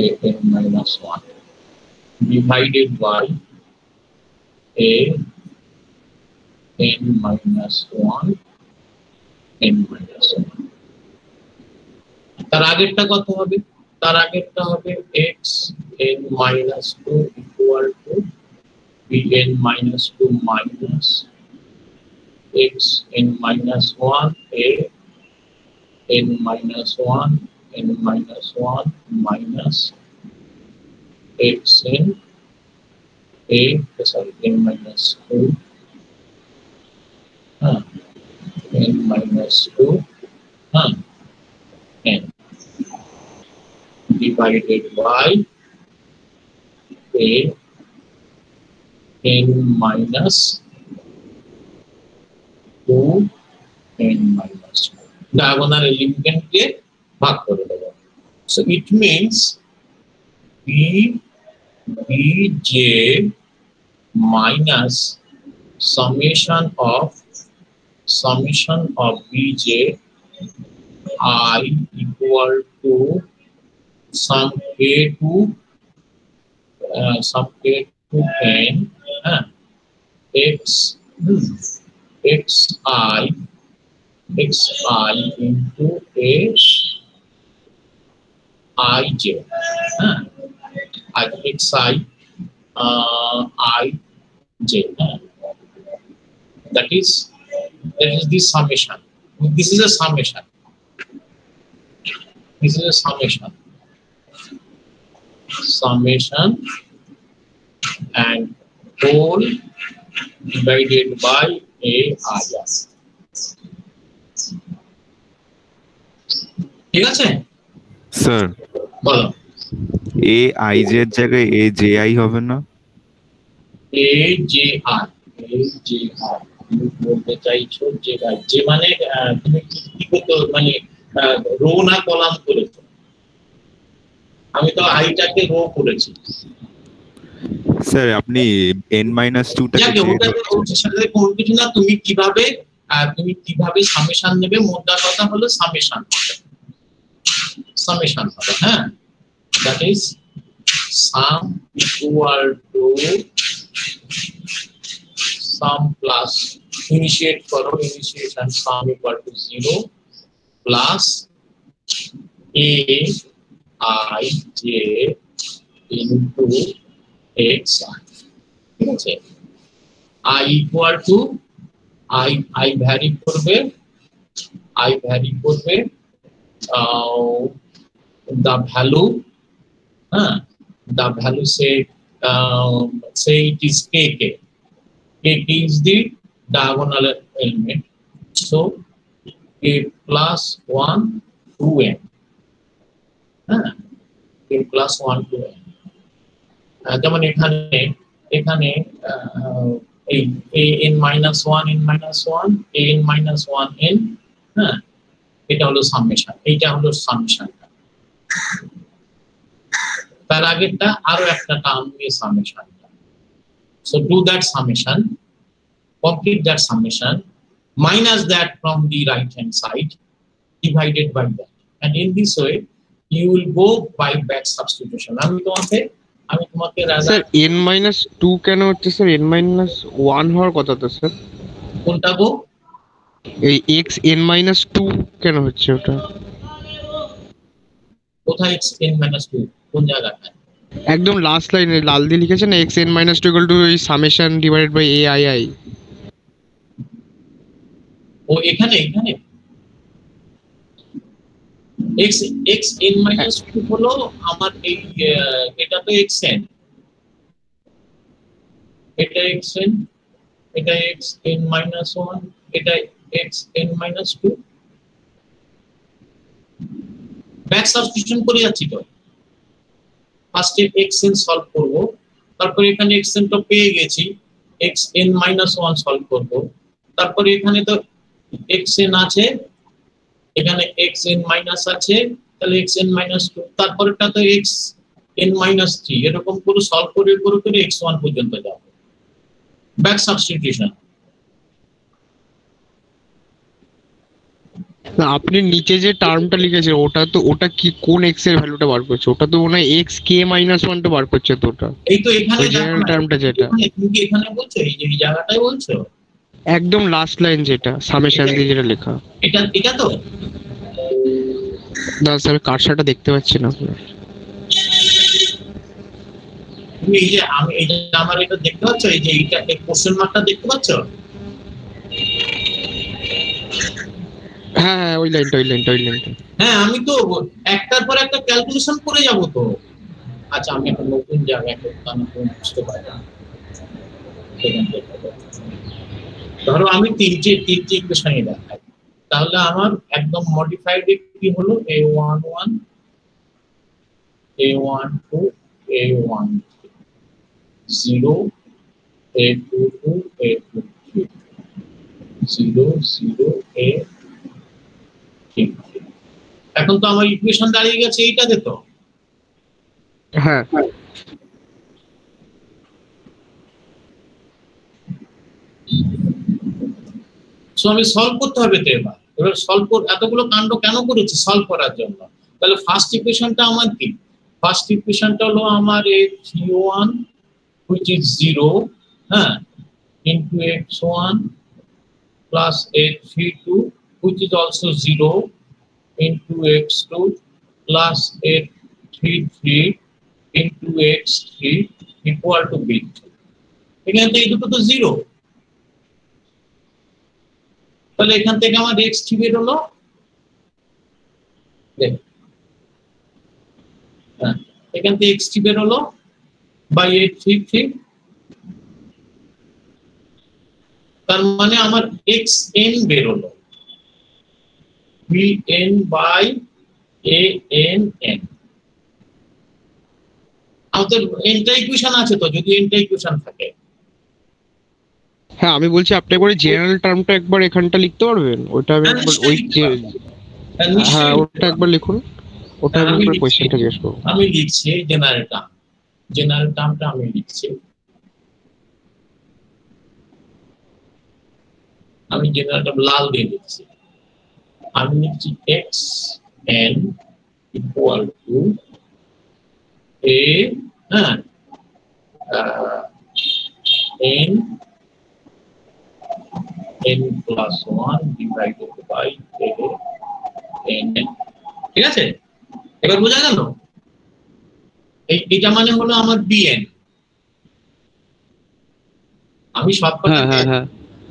a n minus 1 divided by a n minus 1 n minus 1 তার আগেরটা কত হবে তার আগেরটা হবে x n minus 2 equal to bn minus 2 minus x n minus 1 a n minus 1 n minus 1 minus x n a sorry n minus 2 n minus 2 n divided by a n minus 2 n minus 2 diagonal element ke bhag kore debo so it means b bj minus summation of bj I equal to sum k to n x xi into a ij xi ij that is the summation. This is a summation. This is a summation. Summation and whole divided by a area. ঠিক আছে sir বলো A I J এর জায়গায় A J I হবে না a j r তুমি বলতে চাইছো যে যে মানে তুমি কি করতে মানে রো না কলাম করেছো আমি তো আইটাকে রো করেছি স্যার আপনি n-2 টাকে সাথে কোন কিছু না তুমি কিভাবে সামেশন নেবে মোদ্দা কথা হলো সামেশন হবে হ্যাঁ that is sum equal to sum plus initiation sum equal to 0 plus a I j into x ঠিক আছে I equal to I vary করবে the value say it is kk is the diagonal element so k plus 1 to n k plus 1 to n যেমন এখানে এই an minus 1 n minus 1 an minus 1 n এটা হলো summation এইটা হলো সামেশনটা তার আগেরটা আরো একটা টার্ম নিয়ে সামেশনটা so do that summation complete that summation minus that from the right hand side divided by that and in this way you will go by back substitution আমি তোমাকে স্যার n-2 কেন হচ্ছে স্যার n-1 হওয়ার কথা তো sir কোনটা গো এই x n-2 কেন হচ্ছে ওটা কোথায় x n-2 কোন জায়গাটা একদম লাস্ট লাইনে লাল দিয়ে লিখেছেন x n-2 equal to summation divided by aii ও এখানে x n-2 হলো আমার এই এটা তো xn এটা xn এটা xn-1 এটা xn-2 ব্যাক সাবস্টিটিউশন করে যাচ্ছি তো ফার্স্টে xn সলভ করব তারপর এখানে xn তো পেয়ে গেছি xn-1 সলভ করব তারপর এখানে তো xn আছে এখানে xn মাইনাস আছে তাহলে xn-2 তারপরটা তো xn-3 এরকম করে সলভ করে x1 পর্যন্ত যাব ব্যাক সাবস্টিটিউশন না আপনি নিচে যে টার্মটা লিখেছেন ওটা কি কোন x এর ভ্যালুটা বার করছে ওটা তো মনে হয় xk-1 টা বার করছে তো ওটা এই তো এখানে জেনারেল টার্মটা যেটা তুমি কি এখানে বলছো এই যে এই জায়গাটাই বলছো একদম লাস্ট লাইন যেটা সামেশন দিয়ে যেটা লেখা। এটা তো দাদা আমি কার্সারটা দেখতে পাচ্ছি না আপনার। তুমি এই যে আমি এই যে আমার এটা দেখতে পাচ্ছ, এই যে এইটা এই কোশ্চেন মার্কটা দেখতে পাচ্ছ? হ্যাঁ হ্যাঁ ওই লাইনটা। হ্যাঁ, আমি তো একটার পর একটা ক্যালকুলেশন করে যাব তো। আচ্ছা, আমি একটা নতুন জায়গায় বুঝতে পারি না। ধরো আমি তিনটে ইকুয়েশনই দেখাই, তাহলে আমার একদম মডিফাইড কি হলো a11 a12 a13 0 a22 a23 0 0 a33। এখন তো আমার ইকুয়েশন দাঁড়িয়ে গেছে এইটাতে তো। হ্যাঁ সো আমি সলভ করতে হবে তো। এবার সলভ এতগুলো কাণ্ড কেন করেছি? সলভ করার জন্য। তাহলে ফার্স্ট ইকুয়েশনটা আমার কি? ফার্স্ট ইকুয়েশনটা হলো আমার a31 which is 0 হ্যাঁ into x1 plus a32 which is also 0 into x2 plus a33 into x3 equal to b3। এখান থেকে এই দুটো তো 0, তাহলে এখান থেকে আমার x3 বের হলো। এখান থেকে x3 বের হলো বাই 833, তার মানে আমার xn বের হলো bn বাই ann। আমাদের এনটা ইকুয়েশন আছে তো, যদি এনটা ইকুয়েশন থাকে। হ্যাঁ আমি বলছি আপনি একবার জেনারেল টার্মটা একবার এখানটা লিখতে পারবেন? ওটা আমি একবার ওই হ্যাঁ ওটা একবার লিখুন, ওটা আমি একবার কোশ্চেনটা জিজ্ঞেস করব। আমি লিখছি জেনারেল টার্মটা আমি লিখছি। আমি জেনারেলটা লাল দিয়ে লিখছি। আমি লিখছি xn equal to a হ্যাঁ n plus 1 divided by n। ঠিক আছে, এবার বোঝা গেল? এটা মানে হলো আমার bn। আমি সব কথা হ্যাঁ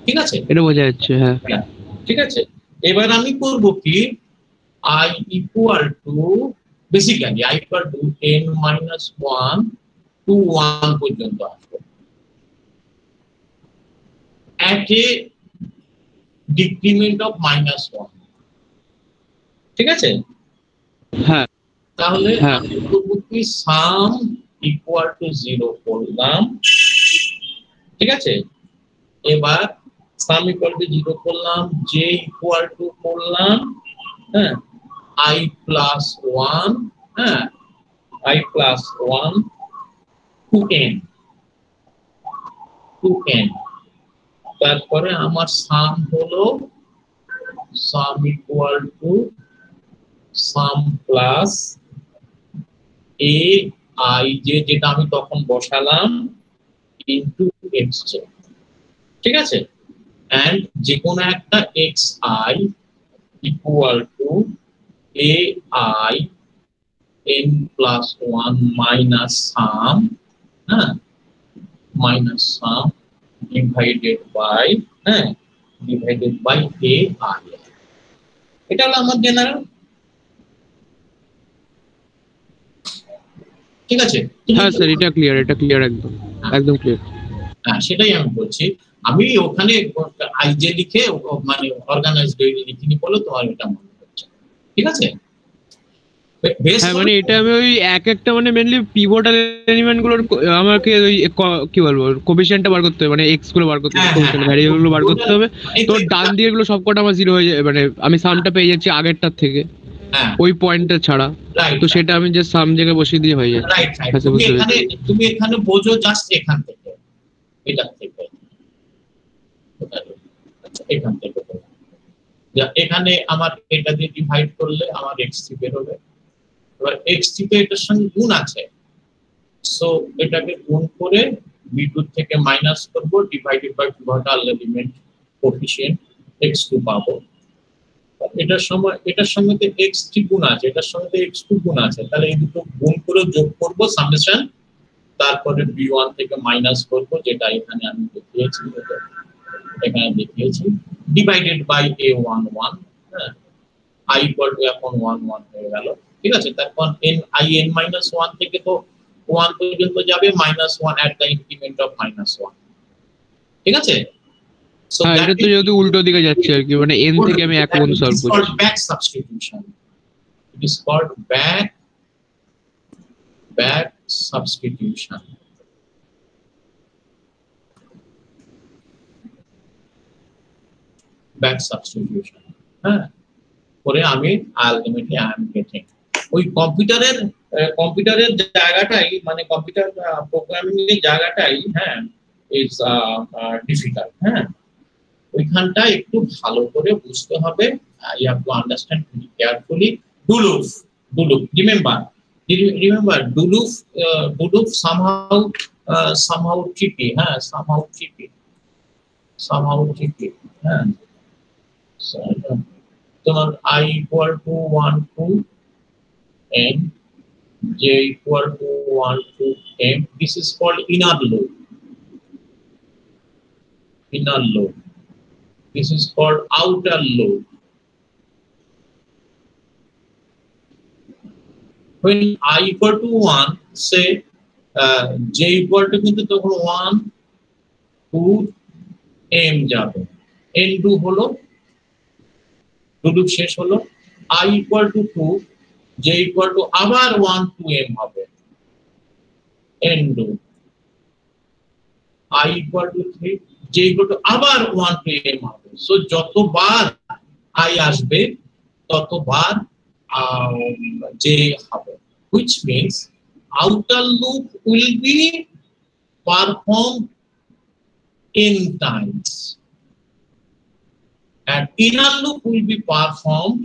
ঠিক আছে, এটা বোঝা যাচ্ছে। হ্যাঁ ঠিক আছে। এবার আমি করব কি, i equal to basically i equal to n minus 1 to 1 পর্যন্ত আসবে at a decrement of -1। ঠিক আছে, হ্যাঁ তাহলে আমি করব কি sum equal to 0 করলাম। ঠিক আছে, এবার sum equal to 0 করলাম, j equal to করলাম হ্যাঁ i plus 1 হ্যাঁ i plus 1 to n। তারপরে আমার সাম হলো সাম equal to some plus A I J, যেটা আমি তখন বসালাম, ইনটু এক্স জে। ঠিক আছে, এন্ড যে কোনো একটা x i equal to a i n plus 1 minus sum হ্যাঁ minus sum divided by divided by a r। এটা হলো আমার জেনারেল। ঠিক আছে, হ্যাঁ স্যার এটা ক্লিয়ার একদম ক্লিয়ার। হ্যাঁ সেটাই আমি বলছি। আমি ওখানে আইজে লিখে মানে অর্গানাইজড লিখিনি বলে তোমার এটা মনে হচ্ছে। ঠিক আছে, হ্যাঁ মানে এটা আমি ওই একটা মানে মেইনলি পিভটাল এলিমেন্ট গুলোর আমাকে ওই কি বলবো কোএফিসিয়েন্টটা বার করতে হবে, মানে এক্স গুলো বার করতে হবে, কোএফিসিয়েন্ট ভ্যারিয়েবল গুলো বার করতে হবে। তো ডান দিকে গুলো সবকটা আমার 0 হয়ে যায়, মানে আমি সামটা পেয়ে যাচ্ছি আগেরটার থেকে ওই পয়েন্টটা ছাড়া। তো সেটা আমি যে সাম জায়গায় বসিয়ে দিয়ে হয়ে যায়। তুমি এখানে বোঝো জাস্ট এখান থেকে, এটা থেকে এখান থেকে এখানে আমার এটা দিয়ে ডিভাইড করলে আমার x3 বের হবে। এবার x3 তে এটার সঙ্গে গুণ আছে, সো এটাকে গুণ করে b2 থেকে মাইনাস করব, divided by pivotal element coefficient x2 পাবো। এটার সঙ্গে তো x3 গুণ আছে, এটার সঙ্গে তো x2 গুণ আছে, তাহলে এই দুটো গুণ করে যোগ করব সামেশন, তারপরে b1 থেকে মাইনাস করব, যেটা এখানে আমি দেখিয়েছি, ডিভাইডেড বাই a11, হ্যাঁ, i ইকুয়াল টু এখন 1 1 হয়ে গেল, ঠিক আছে। তারপর n-1 থেকে তো 1 পর্যন্ত যাবে, -1 at the increment of -1, ঠিক আছে। So হ্যাঁ, এটা তো যেহেতু উল্টো দিকে যাচ্ছে আর কি, মানে n থেকে আমি 1 পর্যন্ত সলভ করছি। back substitution. It is called back substitution. Back substitution, হ্যাঁ, পরে আমি আলটিমেটলি আই এম গেটিং ওই কম্পিউটারের জায়গাটাই, মানে কম্পিউটার প্রোগ্রামিং এর জায়গাটাই, হ্যাঁ, ইজ ডিফিকাল্ট, হ্যাঁ, ওইখানটা একটু ভালো করে বুঝতে হবে। You have to understand carefully. ডুলুফ somehow tricky, হ্যাঁ, somehow tricky, হ্যাঁ। তোমার i equal to 1 to n, j equal to 1 to m. This is called inner loop. This is called outer loop. When I equal to 1, say j equal to কিন্তু তখন 1 to m যাবে, n2 হলো, loop শেষ হলো, i equal to 2, j equal to আবার 1 to m হবে, n2, i equal to 3, j equal to আবার 1 to m হবে। সো যতবার i আসবে ততবার j হবে, which means outer loop will be performed n times and inner loop will be performed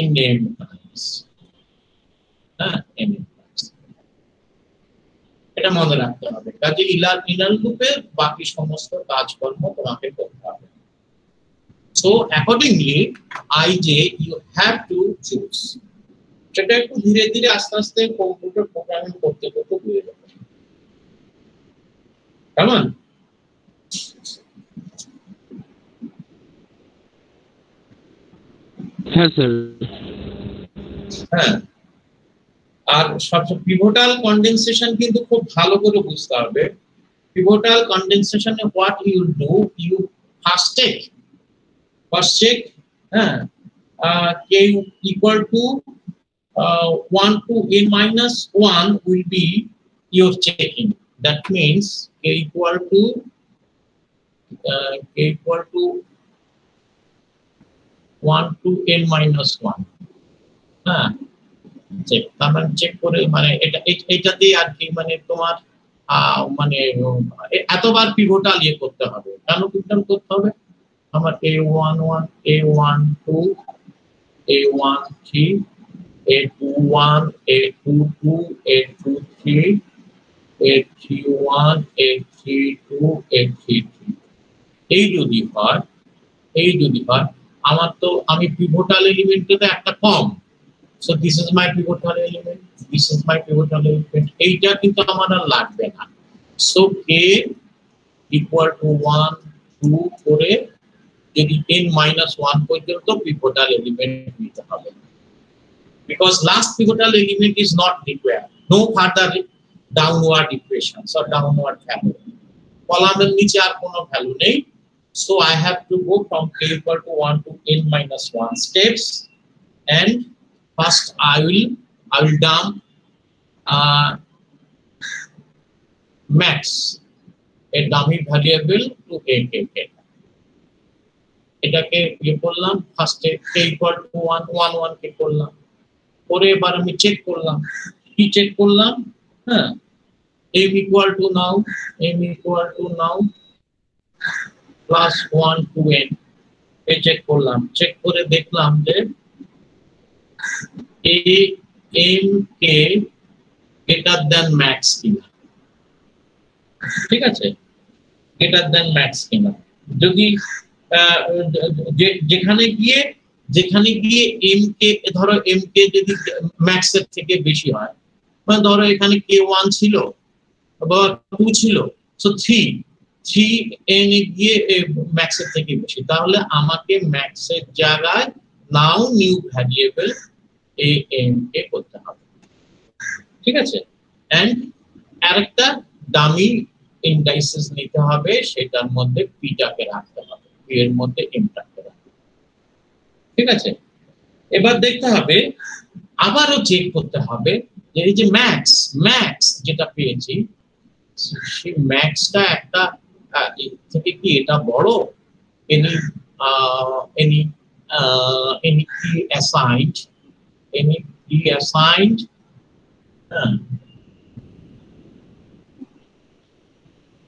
n times. এটা মনে রাখতে হবে, কাজে ইনার লুপের বাকি সমস্ত কাজকর্ম তোমাকে করতে হবে। So accordingly, ij you have to choose. সেটা একটু ধীরে ধীরে আস্তে আস্তে কম্পিউটার প্রোগ্রামিং করতে বুঝে যাবে, কেমন? হ্যাঁ স্যার। হ্যাঁ, আর সবচেয়ে পিভটাল কনডেনসেশন কিন্তু খুব ভালো করে বুঝতে হবে। পিভটাল কনডেনসেশনে what you do, you first check, হ্যাঁ, k equal to 1 to n minus 1 will be your checking. That means k equal to 1 to n minus 1, হ্যাঁ, চেক, তার মানে চেক করে, মানে এটাতে আর কি, মানে তোমার মানে এতবার পিভটাল ইয়ে করতে হবে। কেন পিভটাল করতে হবে? আমার a11 a12 a13 a21 a22 a23 a31 a32 a33 এই যদি হয় আমার তো, আমি পিভটাল এলিমেন্টে তো একটা কম, so this is my pivotal element, এইটা কিন্তু আমার আর লাগবে না। so k equal to 1 2 করে যদি n-1 পর্যন্ত পিভটাল এলিমেন্ট নিতে হবে, because last pivotal element is not required, no further downward equations or downward value, কলামের নিচে আর কোনো ভ্যালু নেই। so I have to go from k equal to 1 to n-1 steps, and first I will dump max, a dummy variable, to k. এটাকে ইয়ে করলাম, ফার্স্টে k equal to 1 1 কে করলাম, পরে এবার আমি চেক করলাম, কি চেক করলাম, হ্যাঁ, m equal to now plus 1 to n, এই চেক করলাম, চেক করে দেখলাম যে m k greater than max কিনা, ঠিক আছে, greater than max কিনা, যদি যেখানে গিয়ে এম কে, ধরো এম কে যদি ম্যাক্স এর থেকে বেশি হয়, মানে ধরো এখানে k1 ছিল বা 2 ছিল, সো 3 এন এ গিয়ে ম্যাক্স এর থেকে বেশি, তাহলে আমাকে ম্যাক্স এর জায়গায় now new variable a m k করতে হবে, ঠিক আছে। এন্ড আরেকটা ডামি ইন্ডাইসেস নিতে হবে, সেটার মধ্যে পিটাকে রাখতে হবে, পি এর মধ্যে এমটাকে রাখতে হবে, ঠিক আছে। এবার দেখতে হবে, আবারও চেক করতে হবে যে এই যে ম্যাক্স যেটা পেয়েছি, সেই ম্যাক্সটা একটা এর থেকে কি এটা বড়, এনি এনি এনি কি অ্যাসাইনড, এনি কি অ্যাসাইনড,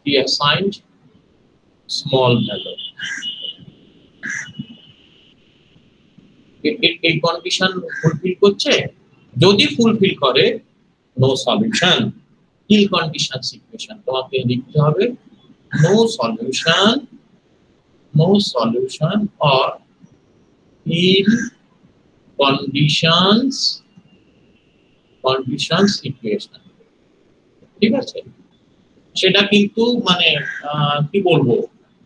কি অ্যাসাইনড স্মল ভ্যালু, এই কন্ডিশন ফুলফিল করছে, যদি ফুলফিল করে no solution, ill condition equation তোমাকে লিখতে হবে no solution or ill conditions equation, ঠিক আছে। সেটা কিন্তু মানে কি বলবো,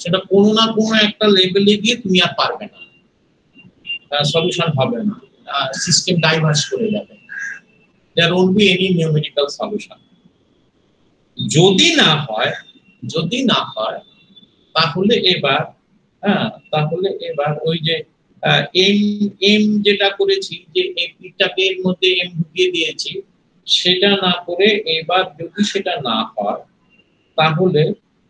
সেটা কোনো না কোনো একটা লেভেলে গিয়ে তুমি আর পারবে না, সলিউশন হবে না, সিস্টেম ডাইভার্স করে যাবে, there won't be any numerical solution। যদি না হয় তাহলে এবার ওই যে এম যেটা করেছি, যে এটাকে এর মধ্যে এম ঢুকিয়ে দিয়েছি, সেটা না করে এবার যদি সেটা না হয়, তাহলে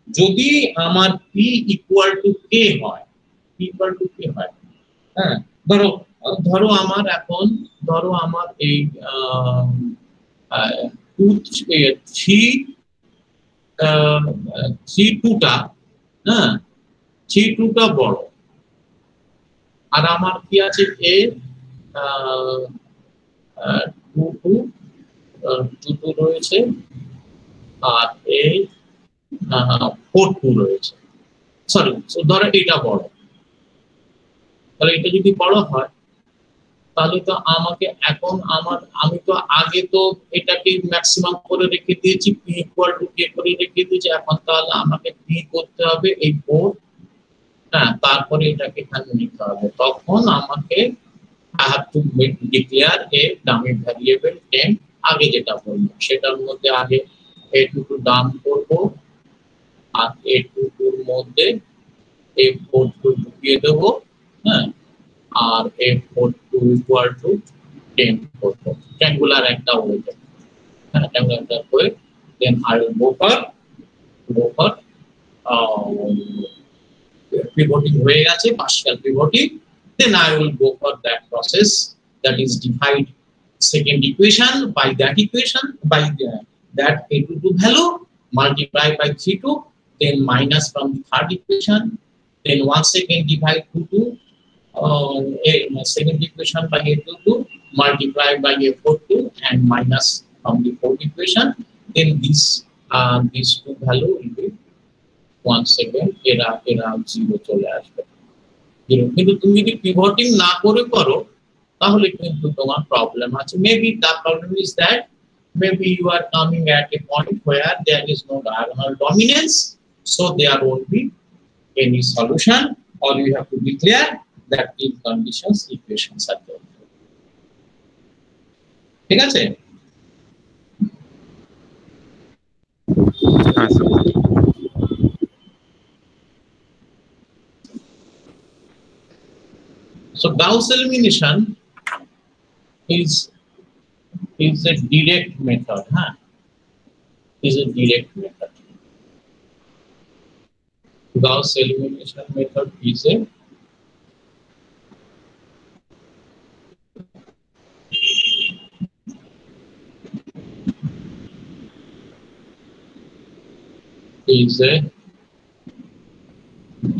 যদি আমার পি ইকুয়াল টু কে হয়, হ্যাঁ, ধরো আমার এখন, ধরো আমার এই 3 হ্যাঁ 3 বড়, আর আমার কি আছে এ 2 রয়েছে, আর এই 4 রয়েছে, সরি, ধরো এটা বড়, তাহলে এটা যদি বড় হয়, তাহলে তো আমাকে এখন আমি তো আগে তো এটাকে ম্যাক্সিমাম করে রেখে দিয়েছি, পি ইকুয়াল টু কে করে রেখে দিয়েছি, এখন তাহলে আমাকে পি করতে হবে এই 4, হ্যাঁ, তারপরে এটাকে এখানে নিতে হবে, তখন আমাকে I have to declare a dummy variable temp, আগে যেটা বলবো সেটার মধ্যে আগে a2 ডাম্প করব, আর a2 এর মধ্যে a4 ঢুকিয়ে দেব, হ্যাঁ, আর a4 ইকুয়াল টু 10 করব, ট্রায়াঙ্গুলার একটা ওয়েট, হ্যাঁ, triangular wait, then I will go for pivoting হয়ে গেছে, partial pivoting, then I will go for that process, that is divide second equation by that equation, by that a2 value, multiply by 3 then minus from the third equation, then once again divide 2 second equation by a2 multiply by a4 and minus from the fourth equation, then these 2 value will be once again এরা 0 চলে আসবে, কিন্তু তুমি যদি পিভটিং না করে করো, তাহলে কিন্তু তোমার প্রবলেম আছে। Maybe the problem is that maybe you are coming at a point where there is no diagonal dominance, so there won't be any solution, or you have to declare that in conditions equations are there, ঠিক আছে। So Gauss elimination is a direct method, is a direct method. Gauss elimination method is a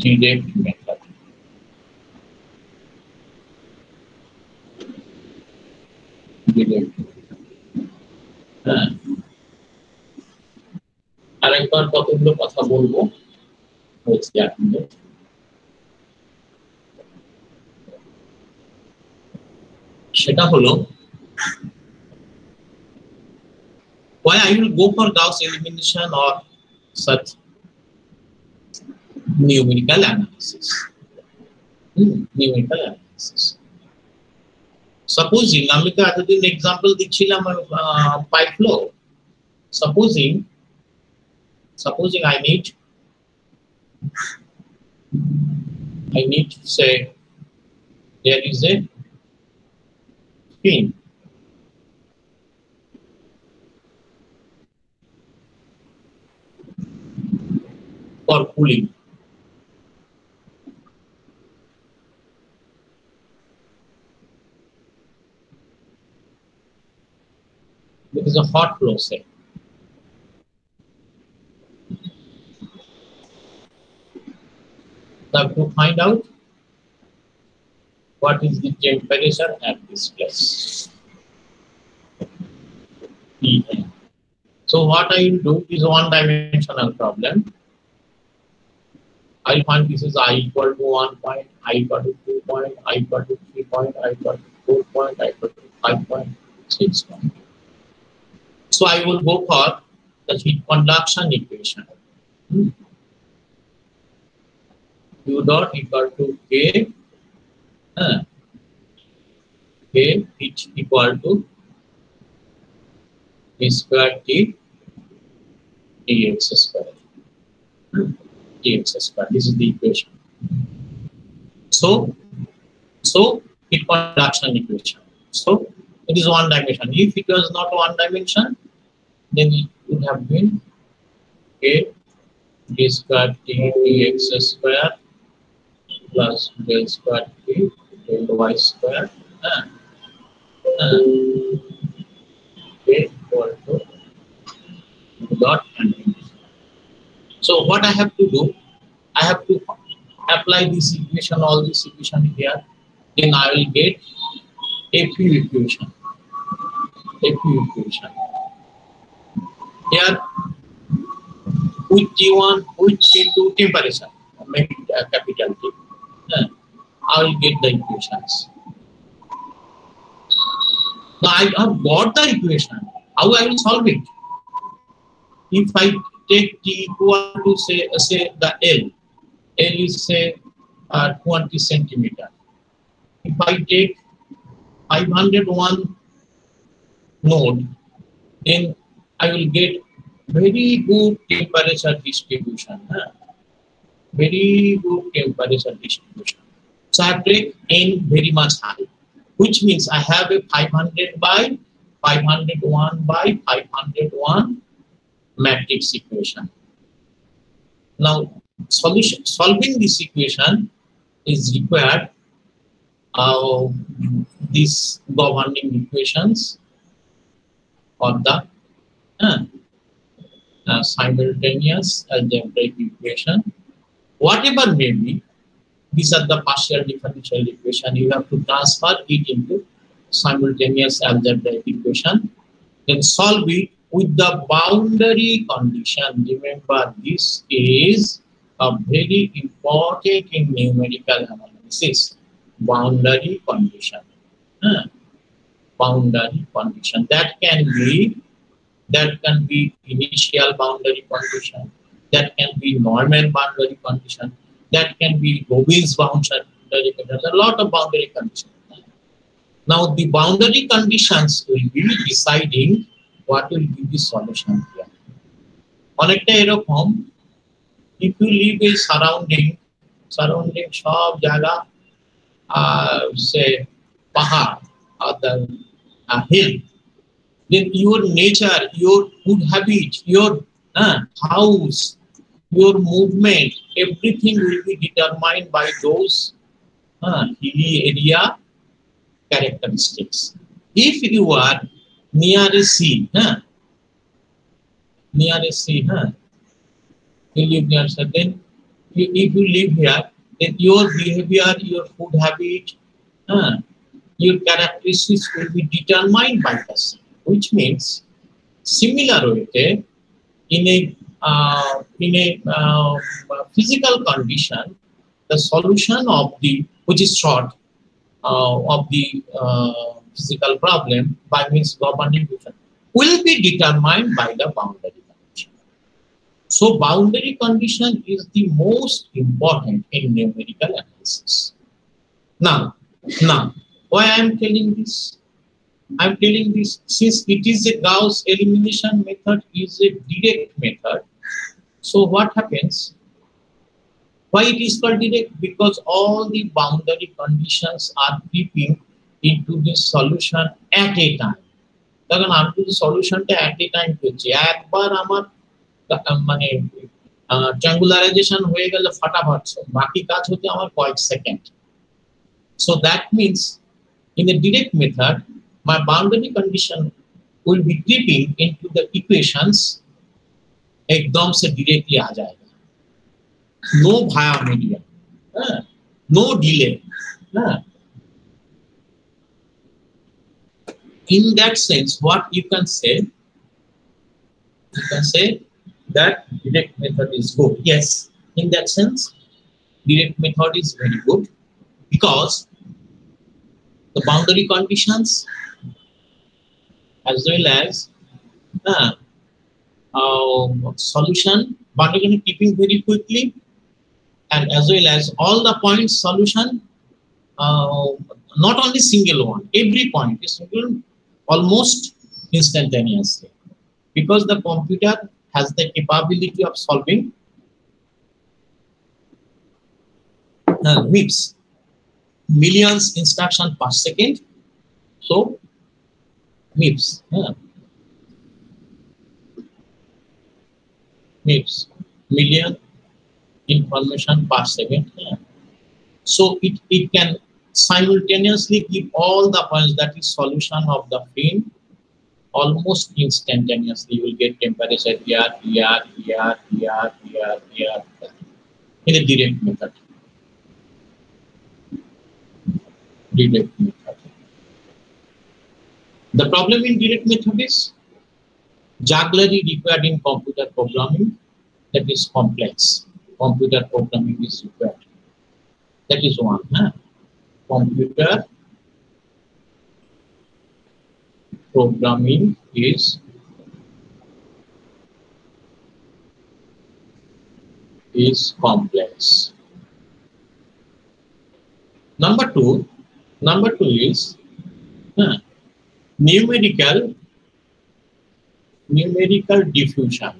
direct method. আরেকবার কতগুলো কথা বলবো হচ্ছে আপনাদের। সেটা হলো why I will go for Gauss elimination or such numerical analysis. Numerical analysis. Supposing আমি তো এতদিন এক্সাম্পল দিচ্ছিলাম pipe flow. Supposing I need say there is a pin for cooling. It is a hot flow, say. So I have to find out what is the temperature at this place. Pm. So what I will do is one-dimensional problem. I will find this is I equal to 1 point, I equal to 2 point, I equal to 3 point, I equal to 4 point, I equal to 5 point, 6 point. So I will go for the heat conduction equation. Q dot equal to K, K which equal to T square T dx square. Dx square. This is the equation. So heat conduction equation. So it is one dimension. If it was not one dimension, then it would have been K d square T dx square plus del square T del y square K equal to dot and so what I have to do, I have to apply this equation, all this equation here, then I will get FU equation. Here with T1, with T2 temperature, maybe capital T, I will get the equations. Now I have got the equation. How I will solve it? If I take T equal to say the L is say 20 centimeter. If I take 501 node, then I will get very good temperature distribution. Very good temperature distribution. So I take N very much high, which means I have a 500 by 501 by 501 matrix equation. Now solving this equation is required these governing equations of the simultaneous algebraic equation. Whatever may be, these are the partial differential equation. You have to transfer it into simultaneous algebraic equation, then solve it with the boundary condition. Remember, this is a very important in numerical analysis. Boundary condition. Boundary condition. That can be initial boundary condition. That can be normal boundary condition. That can be Robin's boundary condition. There are a lot of boundary conditions. Now the boundary conditions will be deciding what will be the solution here. অনেকটা এরকম, if you live in surrounding সব জায়গা say পাহাড় or the hill, then your nature, your food habit, your house, your movement, everything will be determined by those hilly area characteristics. If you are near a sea, you live near certain. If you live here, then your behavior, your food habit, your characteristics will be determined by the sea. Which means, similar way, in a physical condition, the solution of the which is short of the physical problem by means governing function will be determined by the boundary condition. So boundary condition is the most important in numerical analysis. Now, why I am telling this? I am telling this since it is a Gauss elimination method, is a direct method. So what happens? Why it is called direct? Because all the boundary conditions are creeping into the solution at a time. তখন আমি যদি সলিউশনটা at a time করছি, একবার আমার মানে ট্রায়াঙ্গুলারাইজেশন হয়ে গেলে ফাটাফাট, বাকি কাজ হতে আমার কয়েক second. So that means in a direct method, my boundary condition will be creeping into the equations एकदम से directly आ जाएगा, no via medium, no delay. In that sense, what you can say that direct method is good. Yes, in that sense, direct method is very good because the boundary conditions as well as solution boundary condition keeping very quickly, and as well as all the points solution, not only single one, every point is almost instantaneously, because the computer has the capability of solving MIPS, millions instruction per second. So MIPS, MIPS, million information per second. So it can simultaneously give all the points, that is solution of the field, almost instantaneously. You will get temperature here, in a direct method. The problem in direct method is jugglery required in computer programming, that is complex. Computer programming is required. That is one. Computer programming is complex. Number two is numerical diffusion.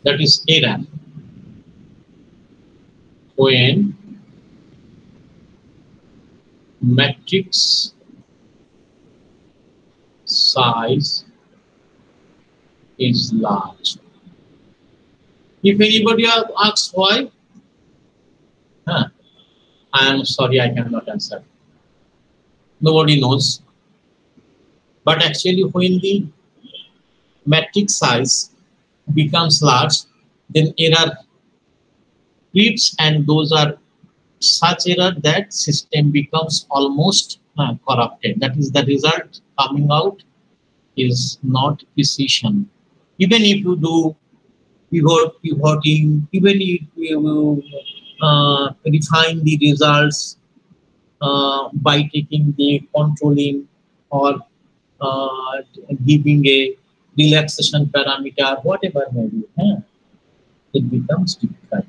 That is error. When matrix size is large. If anybody asks why, I am sorry, I cannot answer. Nobody knows. But actually, when the matrix size becomes large, then error creeps, and those are such error that system becomes almost corrupted. That is, the result coming out is not precision. Even if you do pivoting, even if you refine the results by taking the controlling or giving a relaxation parameter, whatever may be, it becomes difficult.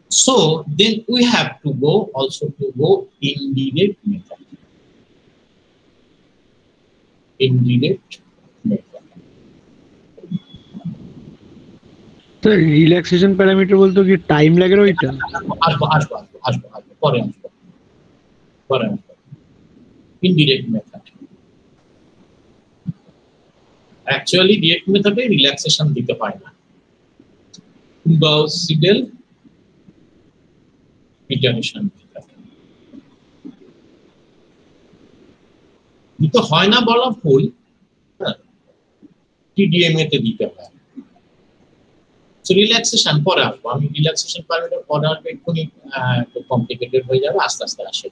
So then we have to go indirect method. So relaxation parameter বলতে কি time লাগে ওইটা? আসবো পরে indirect method. Actually direct method এ relaxation দিতে হয় না। Gauss-Seidel iteration দিতে হয় না বলা ভুল, TDMA তে দিতে হয়। So relaxation পরে আসবো, আমি relaxation parameter পরে আসবো, এক্ষুনি একটু কমপ্লিকেটেড হয়ে যাবে, আস্তে আস্তে আসে।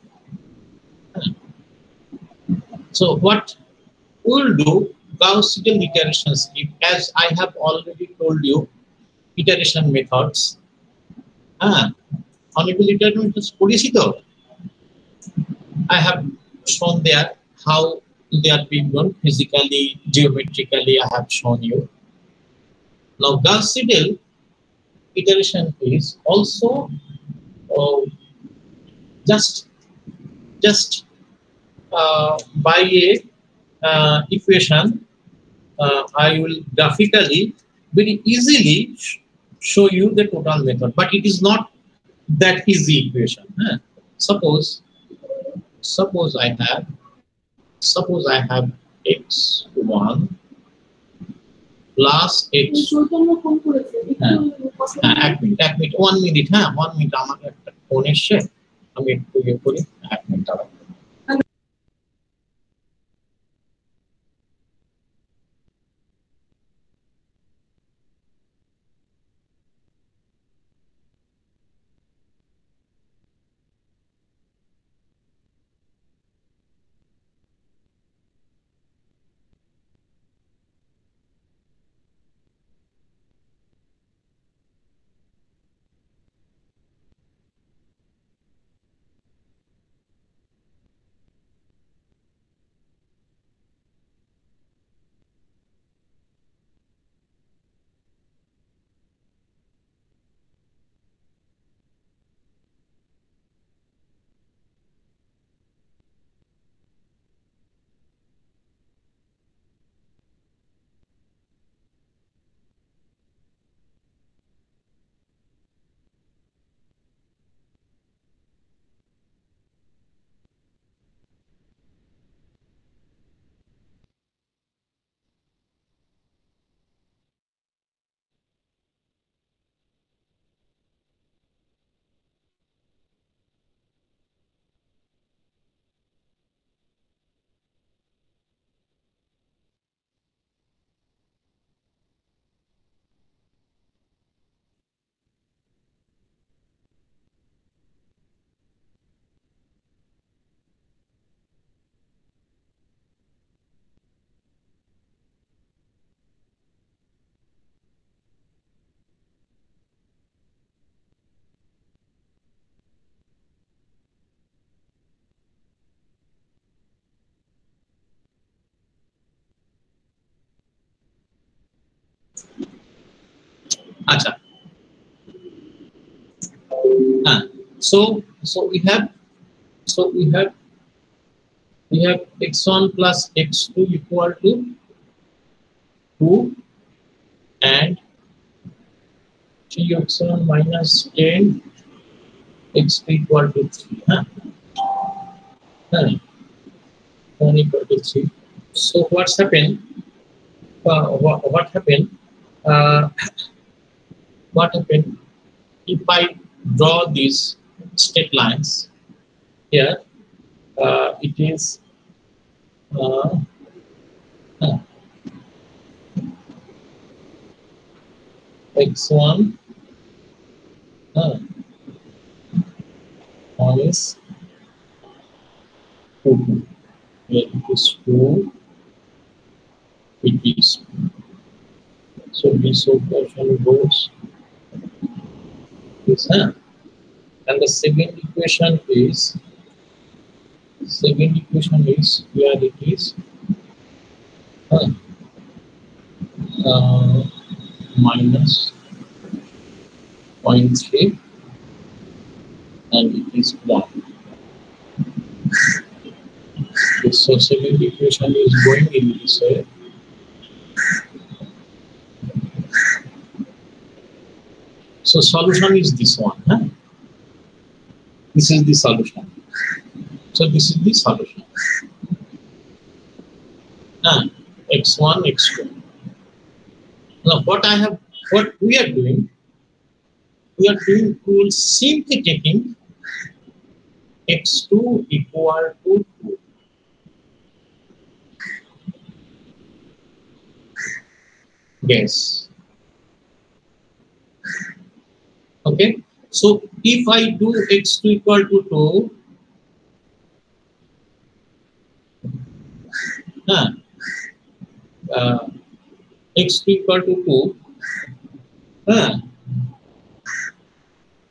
So what we'll do, Gauss-Seidel iteration scheme, as I have already told you, iteration methods. determinant পড়েছি তো I have shown there how they are being done physically, geometrically. I have shown you. Now Gauss-Seidel iteration is also just by a equation. I will graphically very easily show you the total method, but it is not that easy equation. Suppose I have x1 plus x. এক minute 1 minute, হ্যাঁ 1 minute, আমার একটা phone এসছে, আমি একটু ইয়ে করি, 1 minute দাঁড়াও। আচ্ছা, হ্যাঁ, so we have x1 plus x2 equal to 2 and 3x1 minus 10 x2 equal to 3. Huh? 1 equal to 3. So what's happened? What happened? What happened if I draw these straight lines here? It is x1 minus 2. Here it is 2. It is 2. So this equation goes this, and the second equation is where it is minus 0.3 and it is 1. So second equation is going in this way. So solution is this one. This is the solution. So this is the solution. X1, x2. Now what we are doing, we will simply taking x2 equal to 2. Yes. Okay. So if I do x2 equal to 2, x2 equal to 2,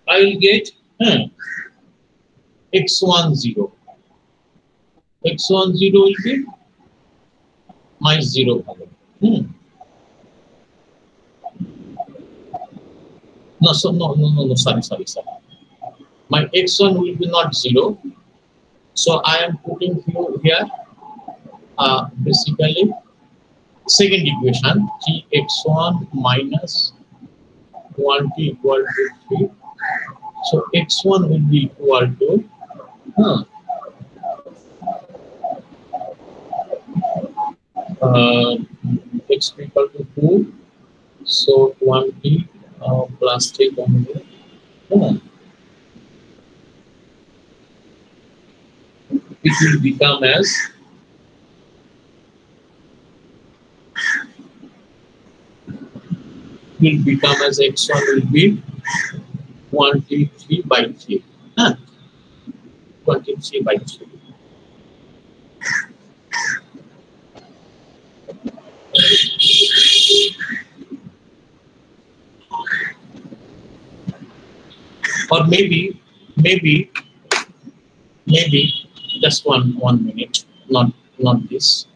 I will get x1 0. x1 0 will be my 0 value. No, sorry. My x1 will be not 0. So I am putting here basically second equation, tx1 minus 1t equal to 3. So x1 will be equal to x equal to 2. So 20 plus 3 it will become as x1 will be 23 by 3. 23 by 3. Or maybe just one minute, not this.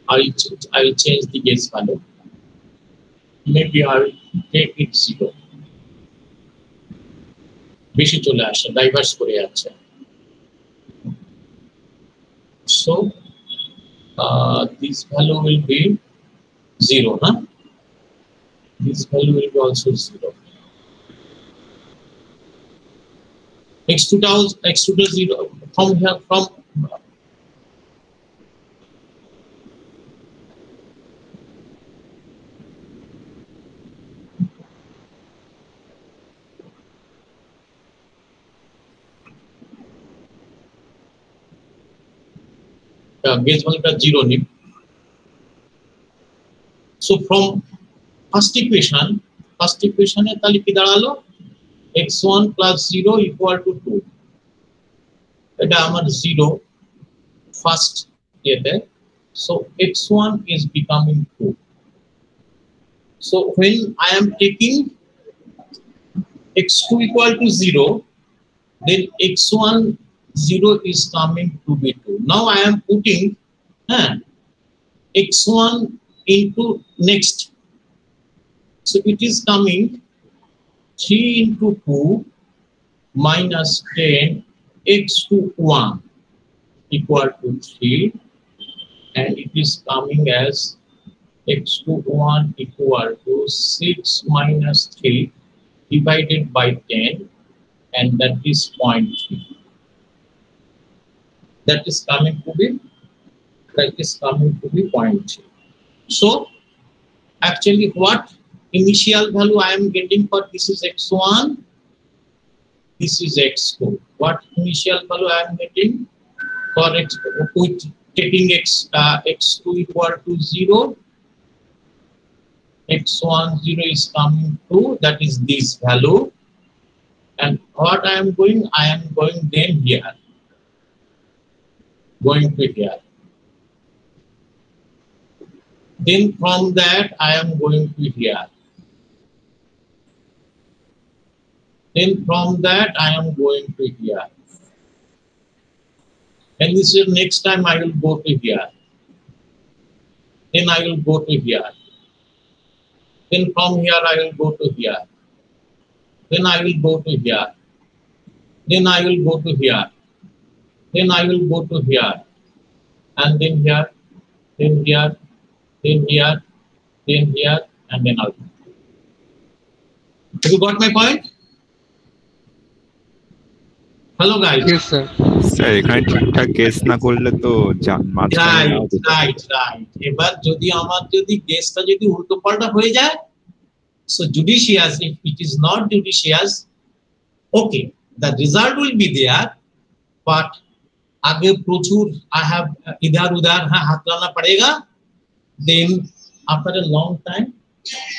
I will change the guess value. Maybe I will take it 0. বেশি চলে আসে, diverse করে যাচ্ছে। So this value will be 0, huh? This value will be also 0. x2 to 0 from here guess value 0 need. So from first equation এ তাহলে কি দাঁড়ালো x1 plus 0 equal to 2. এটা আমার 0 first ইয়েতে, so x1 is becoming 2. So when I am taking x2 equal to 0, then x1 0 is coming to be 2. Now I am putting x1 into next, so it is coming 3 into 2 minus 10 x to 1 equal to 3, and it is coming as x to 1 equal to 6 minus 3 divided by 10, and that is 0.3. That is coming to be 0.3. So actually what initial value I am getting for this is x1, this is x2. What initial value I am getting for x with taking x2 equal to 0, x1 0 is coming to, that is this value, and what I am going then here, going to here. Then from that I am going to here. Then from that I am going to here. And this is next time I will go to here. Then I will go to here. Then from here I will go to here. Then I will go to here. Then I will go to here. Then I will go to here. And then here, then here, then here, then here, and then out. Have you got my point? Hello guys. Yes sir. Sir এখানে ঠিকঠাক guess না করলে তো right এবার যদি গেসটা যদি উল্টোপাল্টা হয়ে যায়, so judicious, if it is not judicious, okay, the result will be there, but आगे प्रचुर I have इधर उधर हाथ लाना पड़ेगा, then after a long time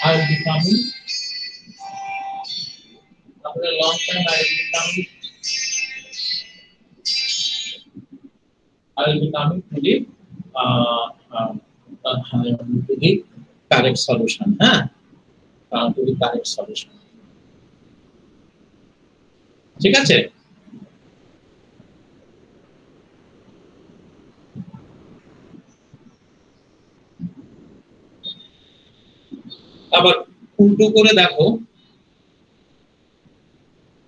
I will be coming to the correct solution. To the correct solution. ঠিক আছে? আবার উল্টো করে দেখো,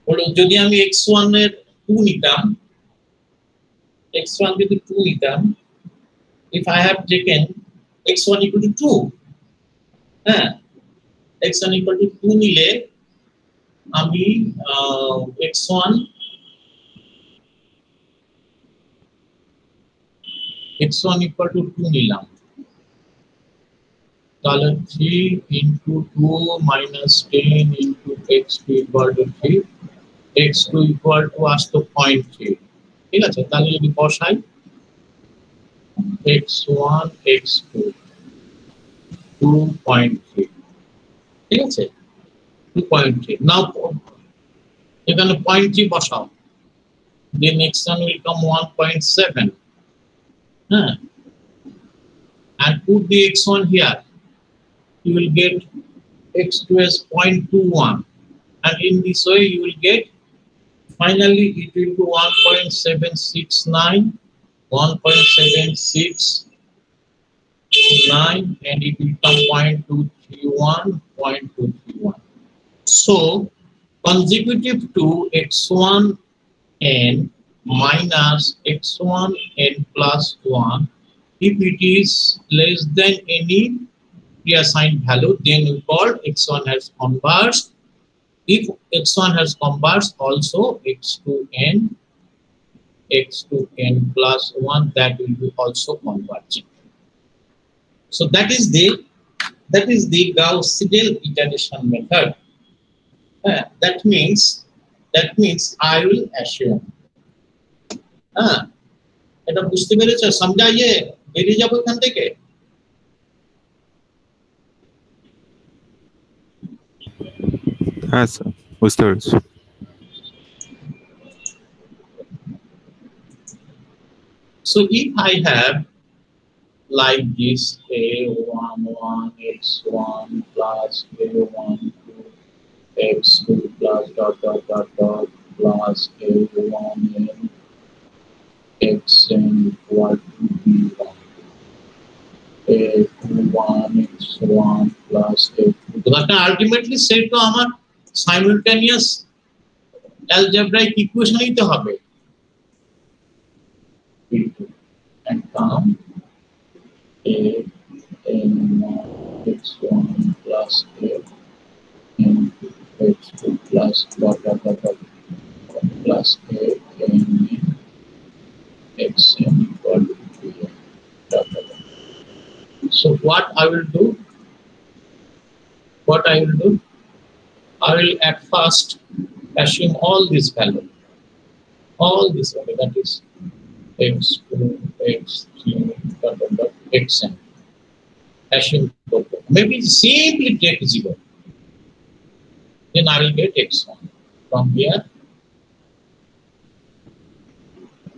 বলো যদি আমি x1 এর 2 নিতাম, x1 যদি 2 নিতাম, if I have taken x1 equal to 2, হ্যাঁ, x1 equal to 2 নিলে আমি x1 equal to 2 নিলাম, তাহলে 3 into 2 minus 10 into x2 equal to 3, x2 equal to আসতো 0.3, ঠিক আছে? তাহলে যদি বসাই x1 x2 2.3, ঠিক আছে? 2.3, now এখানে 0.3 বসাও, then x1 will come 1.7, হ্যাঁ, and put the x1 here, you will get x2 as 0.21, and in this way you will get, finally it will be 1.769, 1.769, and it will come 0.231. So consecutive to x1 n minus x1 n plus 1, if it is less than any pre-assigned value, then we call x1 has converged. If x1 has converged, also x2n plus 1, that will be also converging. So that is the Gaussian iteration method. That means I will assume, এটা বুঝতে পেরেছো? সমঝাইয়ে বেরিয়ে যাবো এখান থেকে। হ্যাঁ sir, বুঝতে পেরেছি। So if I have like this a11 x1 plus a12 x2 plus dot plus a1n xn equal to b1, a21 x1 plus a2, তো এটা আলটিমেটলি সেট তো আমার সাইমালটেনিয়াস অ্যালজেব্রাইক ইকুয়েশনই তো হবে, and come a x1 plus a x2 plus dot plus a xn equal to b. So what I will do? I will at first assume all this value, that is x2, x3, xn. Assume maybe simply take 0. Then I will get x1. From here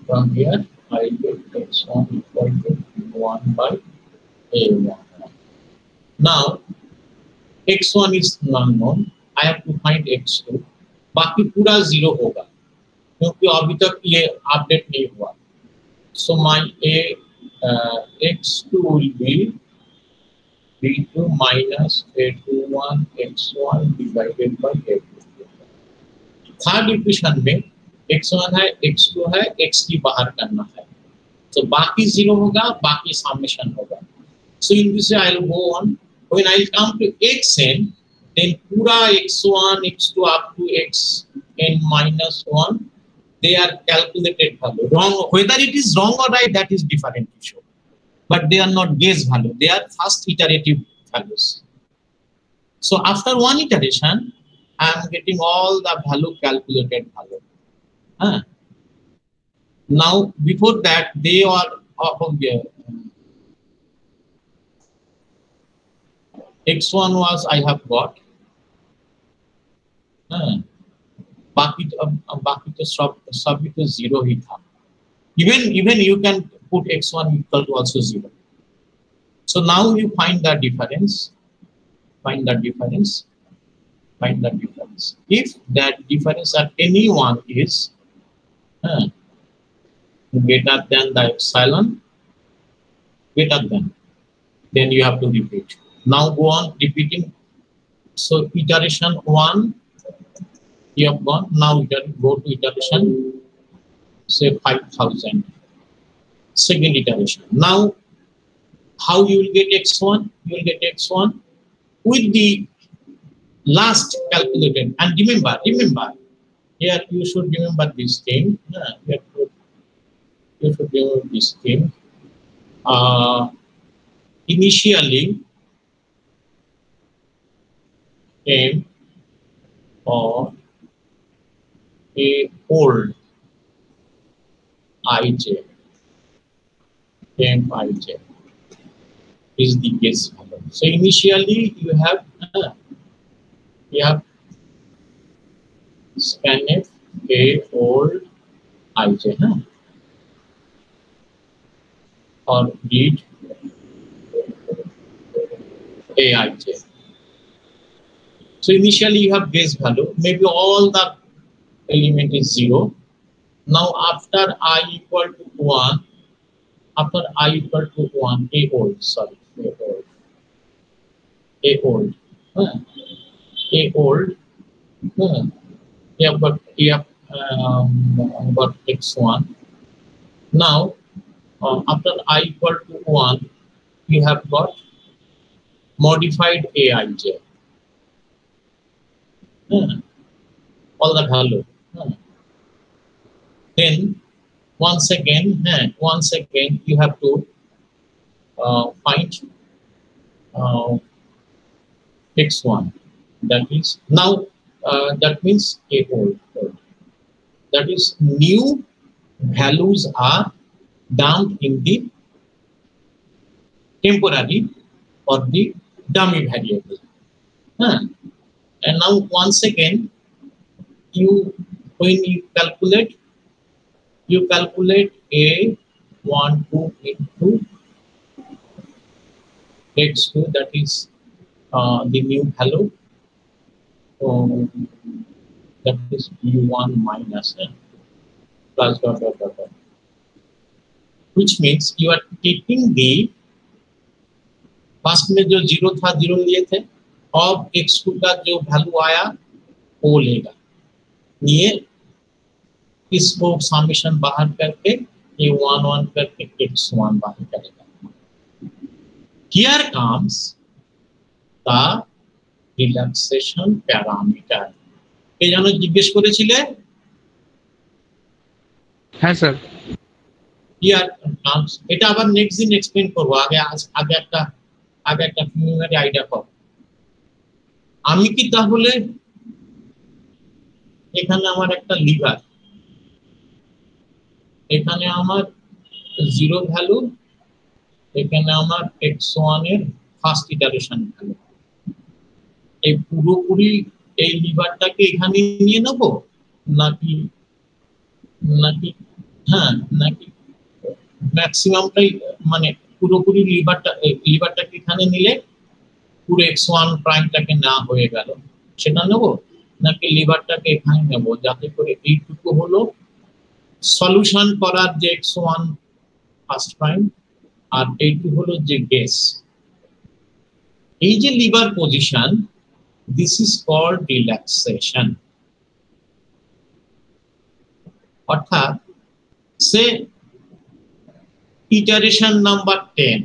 I will get x1 equal to 1 by a1. Now x1 is unknown, I have to find x2, बाकी पूरा 0 होगा क्योंकि अभी तक ये update नहीं हुआ. So my x2 will be b2 minus a21 x1 divided by a22. Third equation में x1 है, x2 है, x की बाहर करना है, तो बाकी 0 होगा, बाकी समेशन होगा. So in this way I will go on. When I will come to xn, then पूरा x1 x2 up to xn minus 1, they are calculated value. Wrong, whether it is wrong or right, that is different issue, but they are not guess value, they are first iterative values. So after one iteration I am getting all the value, calculated value. Now before that they are x1 was I have got, बाकी तो सब भी तो 0 ही था. Even you can put x1 equal to also 0. So now you find the difference. difference. If that difference at any one is greater than the epsilon, greater than, then you have to repeat. Now go on repeating. So iteration 1, you have gone. Now go to iteration, say 5000. Second iteration. Now, how you will get x1? You will get x1 with the last calculated. And remember, here you should remember this thing. You should remember this thing. Initially, M or a old ij, M ij is the guess value. So initially you have scanf a old ij, or read aij. So initially you have guess value, maybe all the element is 0. Now after I equal to 1, a old, sorry, a old, you have got x1. Now after I equal to 1, you have got modified aij. All the value. Then once again you have to find x1. That is now that means a old. That is new values are dumped in the temporary or the dummy variable. And now once again when you calculate a12 into x2, that is the new value, that is u1 minus plus dot, which means you are taking the first में जो 0 था 0 लिए थे, अब x2 का जो value आया वो लेगा, ये इसको समेशन बाहर करके ये 1 1 करके x1 बाहर करेगा. Here comes the relaxation parameter. কে জানো জিজ্ঞেস করেছিলে? হ্যাঁ স্যার. Here comes, এটা আবার নেক্সট দিন এক্সপ্লেইন করব, আগে একটা প্রিলিমিনারি আইডিয়া পাবো. আমি কি তাহলে এখানে আমার একটা লিভার, এখানে আমার 0 ভ্যালু, এখানে আমার x1 এর ফার্স্ট ইটারেশন ভ্যালু, এই পুরোপুরি এই লিভারটাকে এখানে নিয়ে নেব নাকি ম্যাক্সিমামটাই, মানে পুরোপুরি লিভারটাকে এখানে নিলে পুরো x1 প্রাইমটাকে না হয়ে গেল সেটা নেব, নাকি লিভারটাকে এখানে নেব যাতে করে এইটুকু হলো সলিউশন করার যে x1 ফার্স্ট প্রাইম আর এইটুকু হলো যে গেস. এই যে lever position, this is called relaxation. অর্থাৎ সে iteration number 10,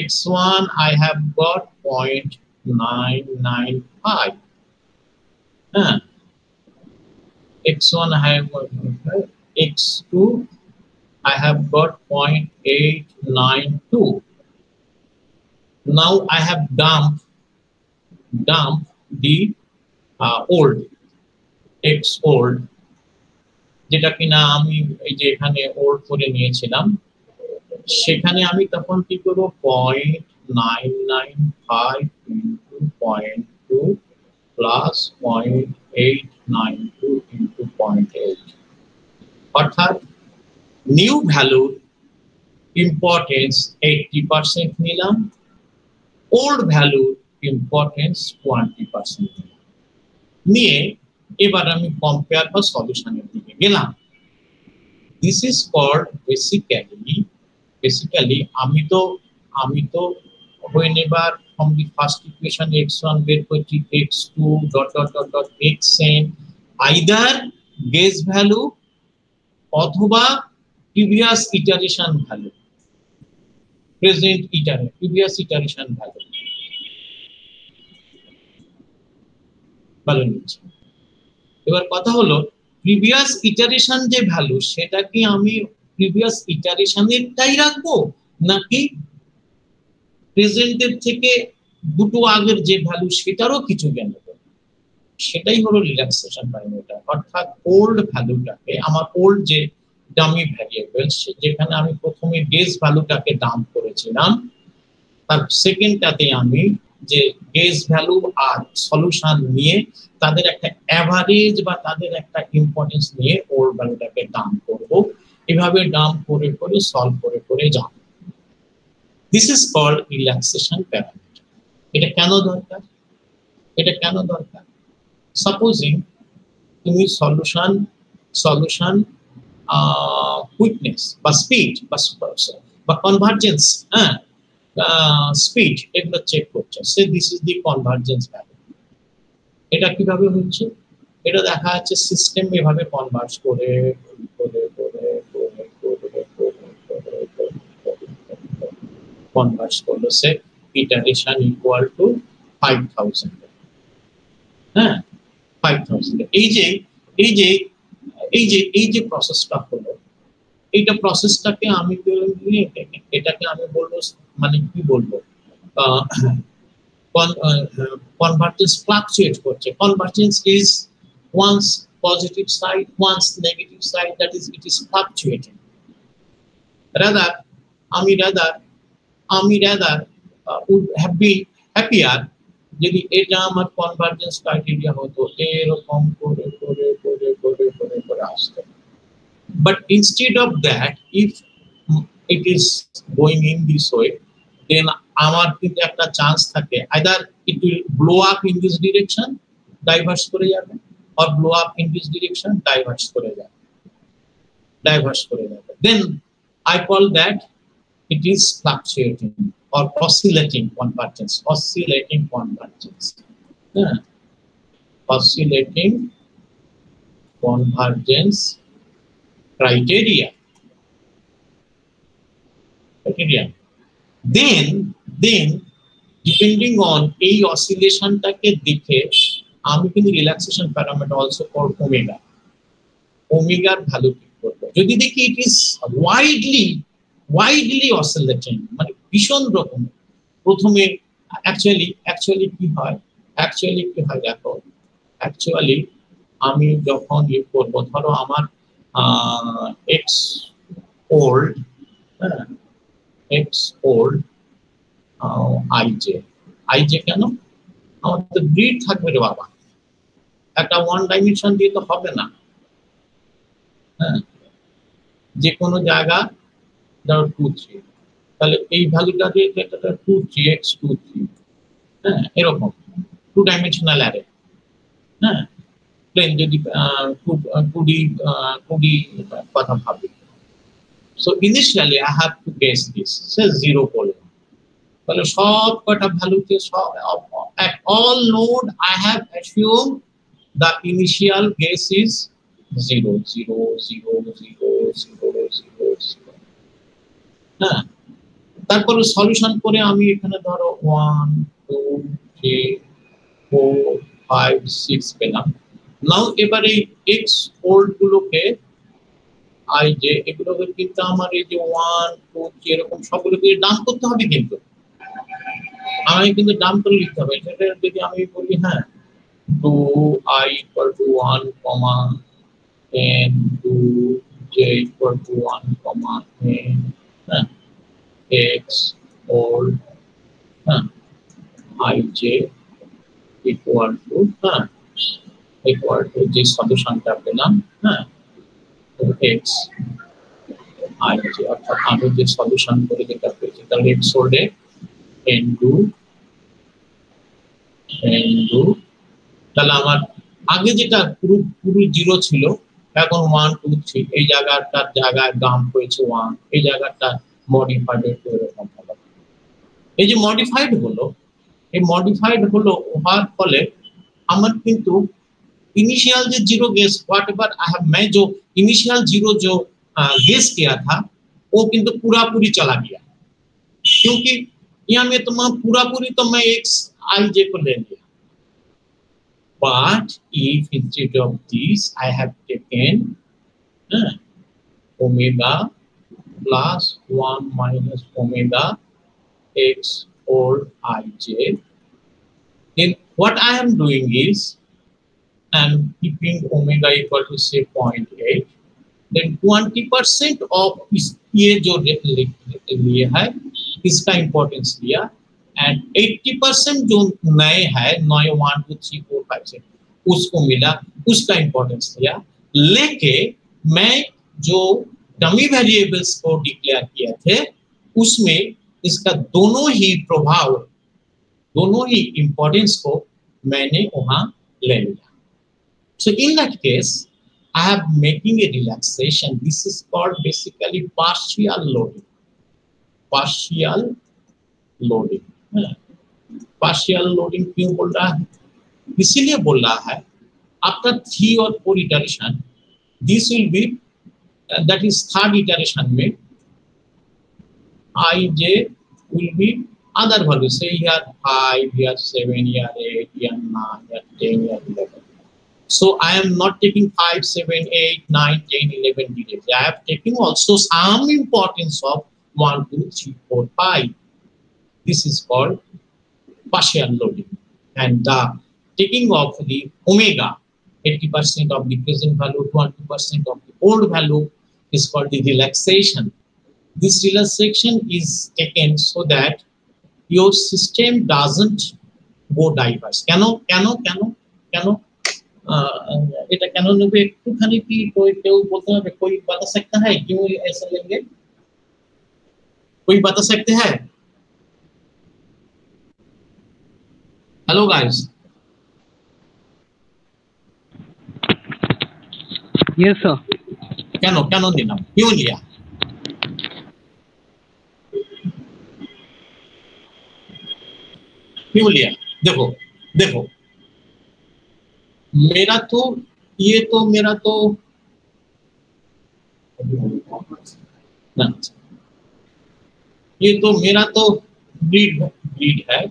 x1 I have got 0.995, x1 I have got, x2 I have got 0.892. Now I have dumped the old x old, যেটা কিনা আমি এই যে এখানে ওল্ড করে নিয়েছিলাম, সেখানে আমি তখন কি করব 0.995 into 0.2 plus 0.892 into 0.8, অর্থাৎ নিউ ভ্যালুর ইম্পর্টেন্স 80% নিলাম, ওল্ড ভ্যালুর ইম্পর্টেন্স 20% নিয়ে এবার আমি কম্পেয়ার বা সলিউশনের দিকে গেলাম। দিস ইজ কল্ড বেসিক্যালি আমি তো whenever from the first equation x1 বের করছি x2 dot dot dot dot xn either guess value অথবা previous iteration value previous iteration value ভালো নিচ্ছি। এবার কথা হলো প্রিভিয়াস ইটারেশন যে ভ্যালু সেটা কি আমি প্রিভিয়াস ইটারেশনেরটাই রাখবো নাকি প্রেজেন্টের থেকে দুটো আগের যে ভ্যালু সেটারও কিছু জ্ঞান নেব, সেটাই হলো রিল্যাক্সেশন প্যারামিটার। অর্থাৎ ওল্ড ভ্যালুটাকে আমার ওল্ড যে ডামি ভ্যারিয়েবল যেখানে আমি প্রথমে গেস ভ্যালুটাকে ডাম্প করেছিলাম তার সেকেন্ডটাতে আমি যে গেস ভ্যালু আর সলিউশন নিয়ে তাদের একটা অ্যাভারেজ বা তাদের একটা ইম্পর্টেন্স নিয়ে ওল্ড ভ্যালুটাকে ডাম্প করব। এভাবে ডাম্প করে করে সলভ করে করে যাব। This is called relaxation parameter. এটা কেন দরকার? সাপোজিং তুমি সলিউশন কুইকনেস বা স্পিড বা কনভার্জেন্স স্পিড এগুলো চেক করছে, say this is the convergence value. এটা কিভাবে হচ্ছে? এটা দেখা যাচ্ছে সিস্টেম এভাবে কনভার্জ করে কনভার্জ করলো, সে ইটারেশন ইকুয়াল টু 5000। হ্যাঁ 5000। এই যে প্রসেসটা হলো, এইটা প্রসেসটাকে আমি এটাকে আমি বলবো মানে কি বলবো convergence fluctuate করছে। Convergence is once positive side, once negative side, that is it is fluctuating. আমি rather would have been happier যদি এটা আমার কনভার্জেন্স ক্রাইটেরিয়া হতো এরকম করে করে করে করে করে করে আসতো। But instead of that, if it is going in this way, then আমার কিন্তু একটা চান্স থাকে either it will blow up in this direction, diverge করে যাবে, or blow up in this direction, diverge করে যাবে। Then I call that it is fluctuating or oscillating convergence. Oscillating convergence criteria. Then depending on এই অসিলেশনটাকে দেখে আমি কিন্তু relaxation parameter also called ওমেগার value ঠিক করব। যদি দেখি ইট ইজ ওয়াইডলি অসিলেটিং মানে ভীষণ রকম, প্রথমে অ্যাকচুয়ালি কি হয় দেখো, অ্যাকচুয়ালি আমি যখন ইয়ে করবো, ধরো আমার এক্স ওল্ড আইজে কেন আমাদের ব্রিড থাকবে রে বাবা, একটা ওয়ান ডাইমেনশন দিয়ে তো হবে না। হ্যাঁ যে কোনো জায়গা ধরো 2 3, তাহলে এই ভ্যালুটা দিয়ে এটা 2 3 x 2 3, হ্যাঁ এরকম 2 ডাইমেনশনাল অ্যারে। হ্যাঁ প্লেন যদি 2D কথা ভাবি, so initially I have to guess this, say 0 বলে, তাহলে সব কটা ভ্যালুতে at all node I have assumed the initial guess is 0 0 0 0 0 0 0। হ্যাঁ তারপরে সলিউশন করে আমি এখানে ধরো 1 2 3 4 5 6 পেলাম। নাও এবারে এক্স ওল্ড গুলোকে আইজে এগুলোকে কিন্তু আমার এই যে 1 2 3 এরকম সবগুলোকে ডাম্প করতে হবে, কিন্তু আমি কিন্তু ডাম্প করে লিখতে হবে। সেটা যদি আমি বলি হ্যাঁ 2i equal to 1 comma n 2j equal to 1 comma n, হ্যাঁ x old হ্যাঁ ij equal to যে সলিউশনটা পেলাম হ্যাঁ x ij, অর্থাৎ আমি যে সলিউশন করে যেটা পেয়েছি তাহলে x ওল্ডে n2 ইনটু তাহলে আমার আগে যেটা পুরো পুরো জিরো ছিল এখন 1 2 3 এই জায়গাটার জায়গায় দাম হয়েছে 1 এই জায়গাটা মডিফাইড এরকম হলো এই যে মডিফাইড হলো এই মডিফাইড হলো হওয়ার ফলে আমার কিন্তু इनिशियल जो zero guess whatever I have मैं जो इनिशियल जीरो जो गेस किया था वो किंतु पूरा पूरी चला गया क्योंकि यहाँ में तो मैं पूरा पूरी तो मैं एक्स आई जे को ले लिया but if instead of this I have taken omega plus 1 minus omega x or ij then what I am doing is and keeping omega equal to say 0.8 then 20% of ये जो लिए है इसका importance लिया and 80% जो नए है नए 1 2 3 4 5 6 उसको मिला उसका इंपॉर्टेंस लिया लेके मैं जो डमी वेरिएबल्स को डिक्लेयर किए थे उसमें इसका दोनों ही प्रभाव दोनों ही इंपॉर्टेंस को मैंने वहां ले लिया. So in that case, I am making a relaxation. This is called basically partial loading. Partial loading. Partial loading क्यों बोल रहा है? इसीलिए बोल रहा है after 3 or 4 iteration, this will be that is third iteration में ij will be other values. Say here 5, here 7, here 8, here 9, here 10, here 11. So I am not taking 5, 7, 8, 9, 10, 11 details. I have taken also some importance of 1, 2, 3, 4, 5. This is called partial loading. And the taking of the omega, 80% of the present value, 20% of the old value is called the relaxation. This relaxation is taken so that your system doesn't go diverse. Cannot. এটা কেন নেবে একটুখানি কি কেউ বলতে হবে कोई बता सकता है क्यों ऐसा लेंगे कोई बता सकते हैं हेलो गाइस यस सर কেন देना क्यों लिया देखो मेरा तो ये तो मेरा तो ये तो मेरा तो ब्रीड है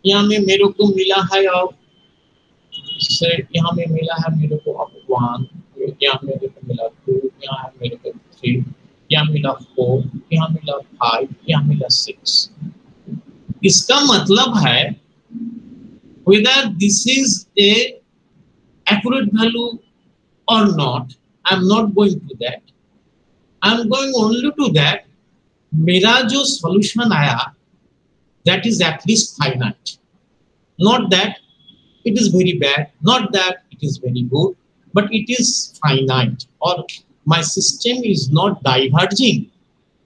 यहाँ में मेरे को मिला है अब से यहाँ में मिला है मेरे को अब 1 यहाँ मेरे को मिला 2 यहाँ मेरे को 3 यहाँ मिला 4 यहाँ मिला 5 यहाँ मिला 6 इसका मतलब है whether this is a accurate value or not, I'm not going to that. I'm going only to that. मेरा जो solution आया, that is at least finite. Not that it is very bad, not that it is very good, but it is finite. Or my system is not diverging.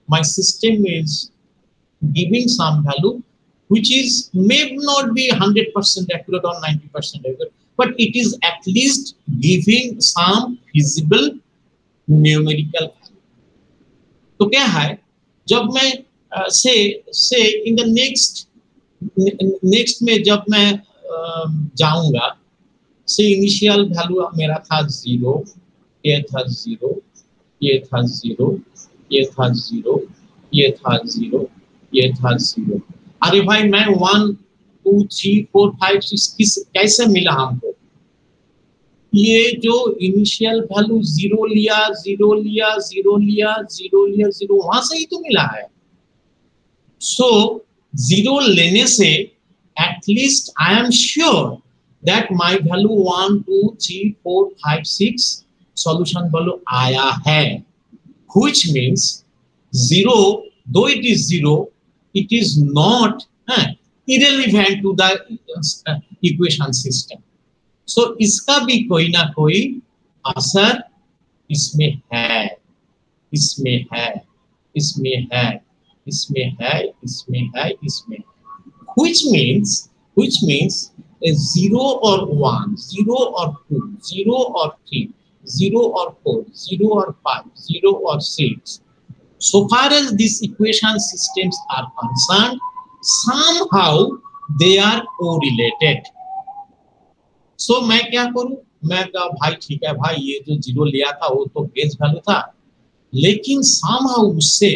My system is giving some value which is may not be 100% accurate or 90% accurate, but it is at least giving some feasible numerical value. तो क्या है जब मैं से in the next में जब मैं जाऊंगा से इनिशियल वैल्यू मेरा था 0 ये था 0 ये था 0 ये था 0 ये था 0 ये था 0 अरे भाई मैं 1 2 3 4 5 6 कैसे मिला हमको ये जो इनिशियल वैल्यू 0 लिया 0 लिया 0 लिया 0 लिया 0 वहां से ही तो मिला है सो 0 लेने से at least I am sure that my value 1 2 3 4 5 6 solution value आया है which means 0 though it is 0 it is not irrelevant to the equation system. So इसका भी कोई ना कोई असर इसमें है इसमें है इसमें है इसमें है इसमें है इसमें which means which means a 0 or 1, 0 or 2, 0 or 3, 0 or 4, 0 or 5, 0 or 6. So far as these equation systems are concerned, somehow they are correlated. So मैं क्या करूं? मैं कहा भाई ठीक है भाई, ये जो 0 लिया था वो तो बेस वैल्यू था, लेकिन somehow उससे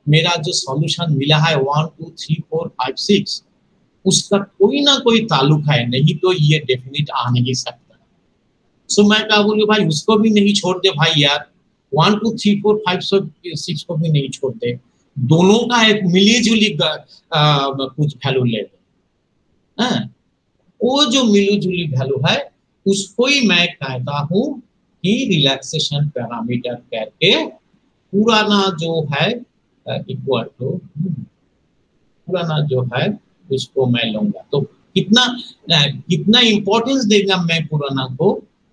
मेरा जो सॉल्यूशन मिला है 1 2 3 4 5 6, उसका कोई ना कोई ताल्लुक है, नहीं तो ये डेफिनेट आ नहीं सकता। सो मैं क्या बोलूं भाई, उसको भी नहीं छोड़ दे भाई यार, 1 2 3 4 5 6 को भी नहीं छोड़ दे, दोनों का एक मिली-जुली कुछ वैल्यू ले ले। वो जो मिली-जुली वैल्यू है उसको ही मैं कहता हूं कि रिलैक्सेशन पैरामीटर करके पुराना जो है इक्वल टू पुराना जो है उसको मैं लूंगा। तो कितना इंपॉर्टेंस देगा मैं पुराना को,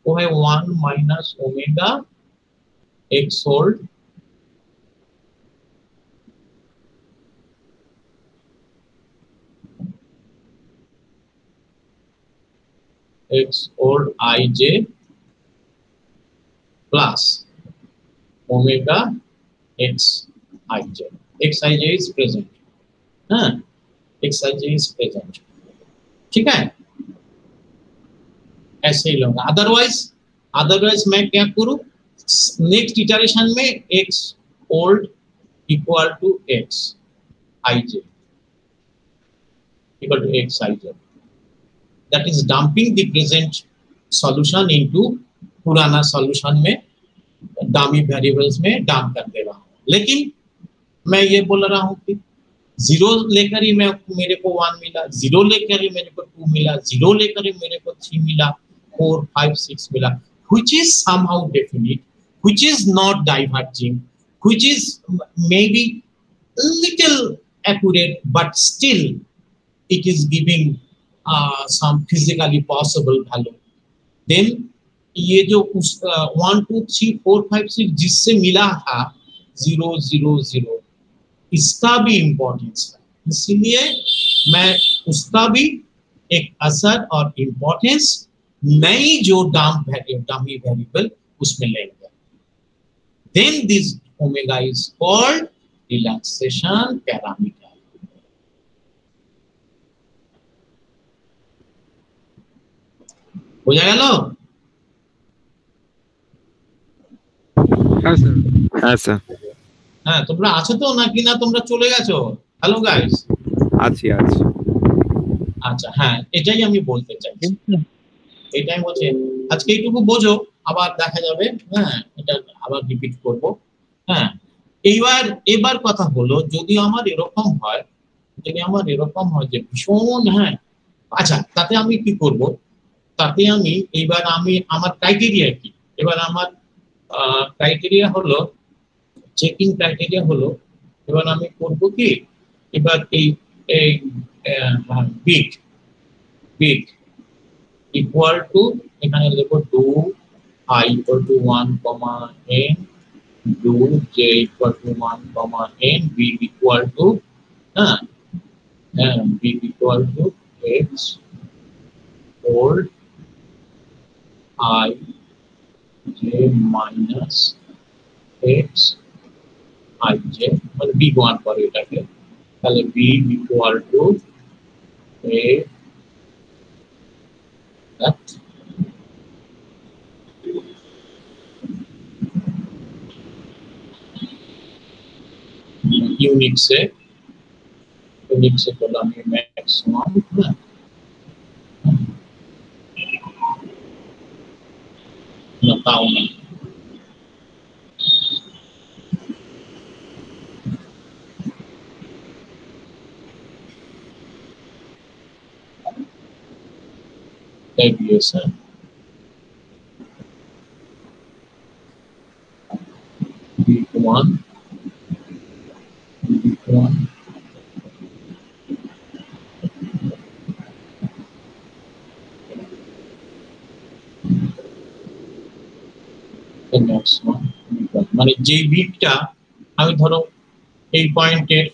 वो है 1 minus omega x old x old i j plus omega x i j. X i j is present, हाँ x i j is present, ठीक है, ऐसे ही लूंगा। अदरवाइज मैं क्या करूं, नेक्स्ट इटरेशन में x old equal to x i j equal to x i j, that is dumping the present solution into पुराना सॉल्यूशन में डमी वेरिएबल्स में डंप कर दे रहा हूं। लेकिन मैं ये बोल रहा हूं कि 0 लेकर ही मेरे को 1 मिला, 0 लेकर ही मेरे को 2 मिला, 0 लेकर ही मेरे को 3 मिला, 4 5 6 मिला, which is somehow definite, which is not diverging, which is maybe a little accurate, but still it is giving some physically possible value. Then ये जो 1 2 3 4 5 6 जिससे मिला था 0 0 0, इसका भी इम्पोर्टेंस है, इसलिए मैं उसका भी एक असर और इम्पोर्टेंस नई जो डमी वेरिएबल उसमें लेंगे। Then this omega is called relaxation parameter. हो जाएगा लो? हाँ सर। হ্যাঁ তোমরা আছো তো নাকি না তোমরা চলে গেছো? হ্যালো গাইস, আছি। আচ্ছা হ্যাঁ এটাই আমি বলতে চাইছি, এটাই বলছি আজকে এইটুকু বোঝো, আবার দেখা যাবে, হ্যাঁ এটা আবার রিপিট করব। হ্যাঁ এবার কথা হলো, যদি আমার এরকম হয় যে ভীষণ, হ্যাঁ আচ্ছা তাতে আমি কি করব, তাতে আমি এইবার আমার ক্রাইটেরিয়া কি, এবার আমার ক্রাইটেরিয়া হলো চেকিং ক্রাইটেরিয়া হলো, এবার আমি করব কি, এবার এই বিট ইকুয়াল টু, এখানে লিখব do i equal to 1 n, do j equal to 1 n, b equal to b equal to x hold i j minus x i j, মানে b ওয়ান করে এটাকে, তাহলে b equal to a Unix से बोला मैं maximum बताओ ना, deviation b1 মানে যে বিটটা আমি ধরো এই পয়েন্টের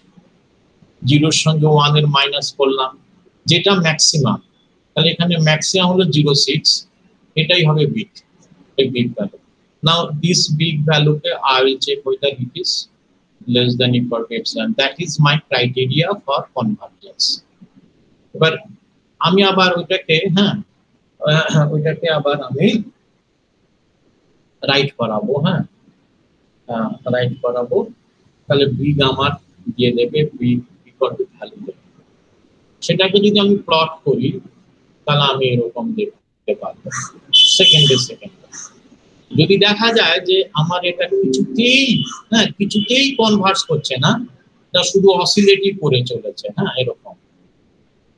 0 এর সঙ্গে 1 এর মাইনাস করলাম, যেটা ম্যাক্সিমাম, তাহলে এখানে ম্যাক্সিমাম হলো 0.6, এটাই হবে বিগ, এই big value. Now this big ভ্যালুকে I will check whether it is less than equal to epsilon. That is my criteria for convergence. এবার আমি আবার ওইটাকে ওইটাকে আবার আমি রাইট করাবো, রাইট করাবো, তাহলে বিগ আমার দিয়ে দেবে বিগ ইকুয়াল টু ভ্যালু দেবে। সেটাকে যদি আমি প্লট করি তাহলে আমি এরকম দেখতে পারবো সেকেন্ডে। যদি দেখা যায় যে আমার এটা কিছুতেই কনভার্স করছে না, তা শুধু অসিলেটই করে চলেছে, এরকম,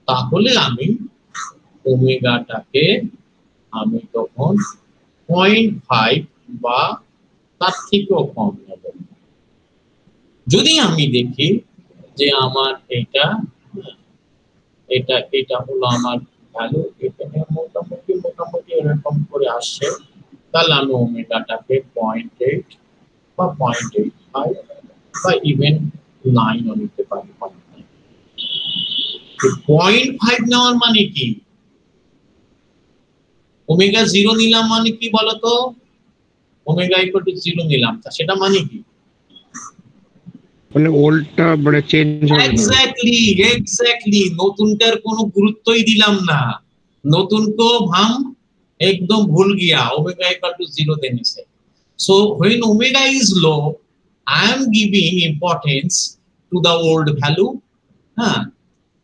তাহলে আমি ওমেগাটাকে আমি তখন 0.5 বা তার থেকেও কম নেব। যদি আমি দেখি যে আমার এটা হলো আমার ভ্যালু, এখানে মোটামুটি এরকম করে আসছে, তাহলে আমি ওমেগাটাকে 0.8 বা 0.85 বা ইভেন 9 নিতে পারি। 0.5 নেওয়ার মানে কি? ওমেগা 0 নিলাম মানে কি বলতো? ওমেগা ইকুয়াল টু 0 নিলাম, তা সেটা মানে কি? মানে ওল্ডটা মানে চেঞ্জ হবে না। এক্স্যাক্টলি নতুনটার কোনো গুরুত্বই দিলাম না, নতুন को हम एकदम भूल गया, ओमेगा इक्वल टू 0 देने से। So when omega is low, I am giving importance to the old value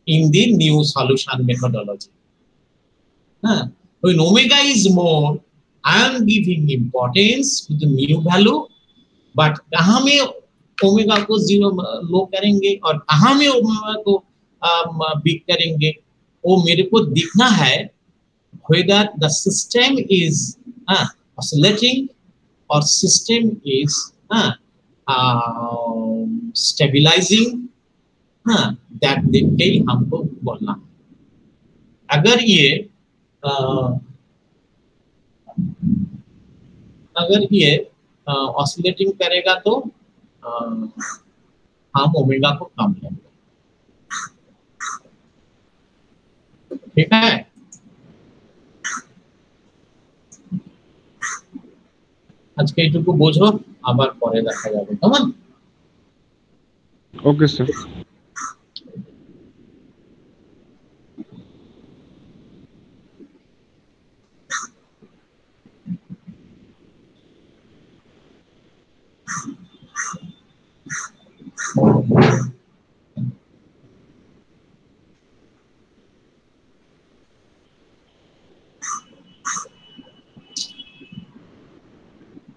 in the new solution methodology. When omega is more, I am giving importance to the new value, but कहाँ में omega को 0 लो करेंगे और कहाँ में omega को big करेंगे, वो मेरे को दिखना है whether the system is oscillating or system is stabilizing, that देख के ही हमको बोलना है। अगर ये ऑसिलेटिंग करेगा तो हम ओमेगा को कम लेंगे, ठीक है। আজকে এইটুকু বোঝো, আবার পরে দেখা যাবে, কেমন? Okay sir.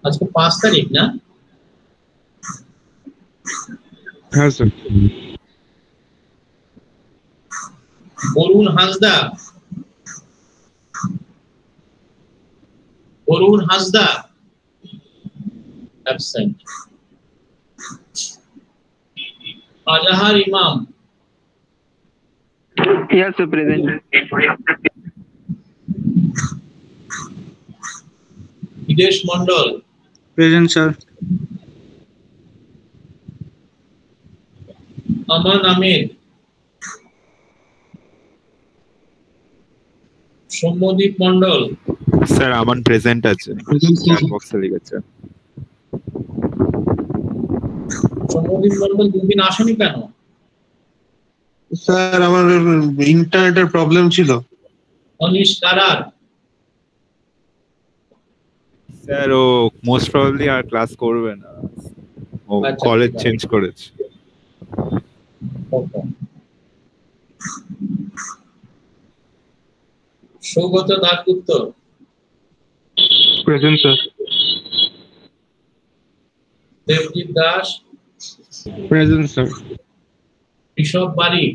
আজকে 5 তারিখ না? হ্যাঁ স্যার। বরুণ হাসদা, অ্যাবসেন্ট। আজহার ইমাম, Yes, sir, present. বিদেশ মন্ডল, Present, sir. আমান আমির, সৌম্যদীপ মন্ডল। স্যার আমান প্রেজেন্ট আছে, বক্সে লিখেছে। সৌম্যদীপ মন্ডল দুদিন আসেনি কেন? স্যার আমার ইন্টারনেটের প্রবলেম ছিল। অনিশ কারার, স্যার ও মোস্ট প্রবাবলি আর ক্লাস করবে না, ও আচ্ছা, কলেজ ঠিক আছে। চেঞ্জ করেছে। Okay. Sougata Dasgupta, Present, sir. Debjit Das, present sir. Rishabh Barik,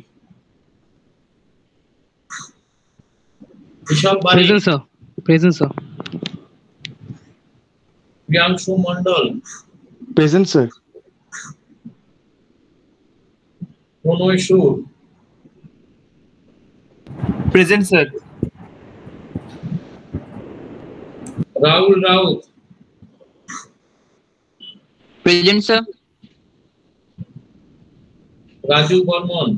Present, sir. Present, sir. Priyanshu Mondal, present sir. Pranay Sur, Present, sir. Rahul Raut, Present, sir. Raju Barman,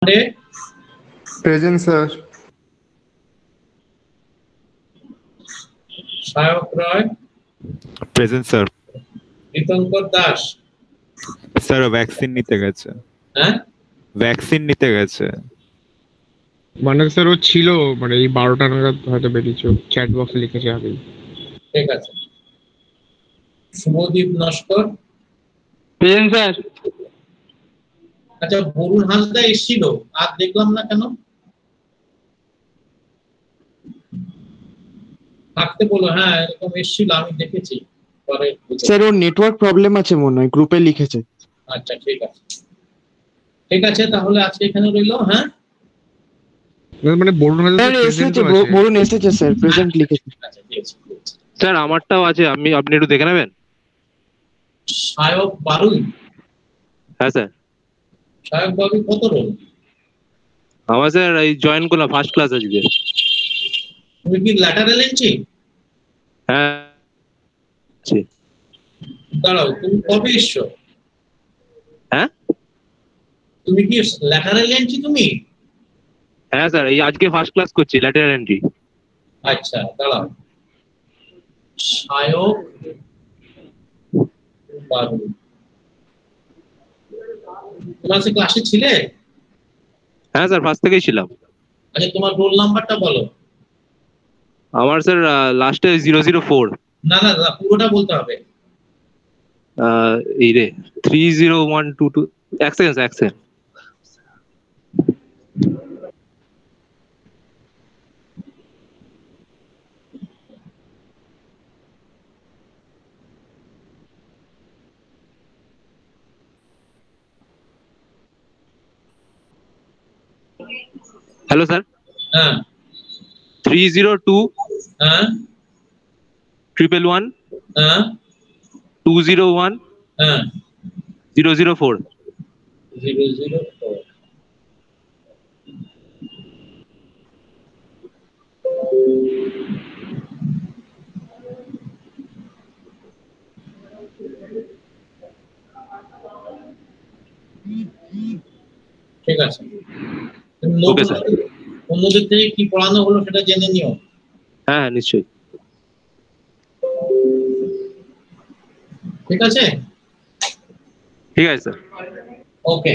Pandey, present sir. Sayak Roy, present sir. Tirthankar Das. Sir vaccine নিতে গেছে। হ্যাঁ, ভ্যাকসিন নিতে গেছে। মানে স্যার ও ছিল মানে এই 12টা নাগাদ হয়তো বেরিয়েছে, চ্যাট বক্সে লিখেছে আগেই। ঠিক আছে। শুভদীপ নস্কর। Present sir. আচ্ছা, বরুণ হাঁসদা এসেছিল, আর দেখলাম না কেন? থাকতে বলো। হ্যাঁ, এরকম এসেছিল, আমি দেখেছি পরে। স্যার ওর নেটওয়ার্ক প্রবলেম আছে মনে হয়, গ্রুপে লিখেছে। আচ্ছা, ঠিক আছে, ঠিক আছে, তাহলে আজকে এখানে রইলো। হ্যাঁ, মানে বরুণ হাজার স্যার এসেছে, বরুণ এসেছে স্যার, প্রেজেন্ট লিখেছে। আচ্ছা, ঠিক আছে, ঠিক আছে। স্যার আমারটাও আছে, আপনি একটু দেখে নেবেন। সায়ক বারুই। হ্যাঁ স্যার। সায়ক বারুই কত রোল? আমার স্যার এই জয়েন করলাম ফার্স্ট ক্লাস আজকে। তুমি কি ল্যাটারাল এন্ট্রি? হ্যাঁ দাঁড়াও, তুমি কবে এসছো? হ্যাঁ তুমি কি ল্যাটারাল এন্ট্রি তুমি? হ্যাঁ স্যার, এই আজকে ফার্স্ট ক্লাস করছি ল্যাটারাল এন্ট্রি। আচ্ছা, দাঁড়াও। সায়ক বারুই, তোমরা আজকে ক্লাসে ছিলে? হ্যাঁ স্যার, ফার্স্ট থেকেই ছিলাম। আচ্ছা, তোমার রোল নাম্বারটা বলো। আমার স্যার লাস্টে 004। না না না, পুরোটা বলতে হবে। এই রে 30122। এক সেকেন্ড স্যার, এক সেকেন্ড। Hello sir. হ্যাঁ 302 হ্যাঁ 111 হ্যাঁ 201 হ্যাঁ 004। 004। ঠিক আছে, ওকে স্যার। অন্যদের থেকে কি পড়ানো হলো সেটা জেনে নিও। হ্যাঁ নিশ্চয়ই। ঠিক আছে, ঠিক আছে স্যার। ওকে।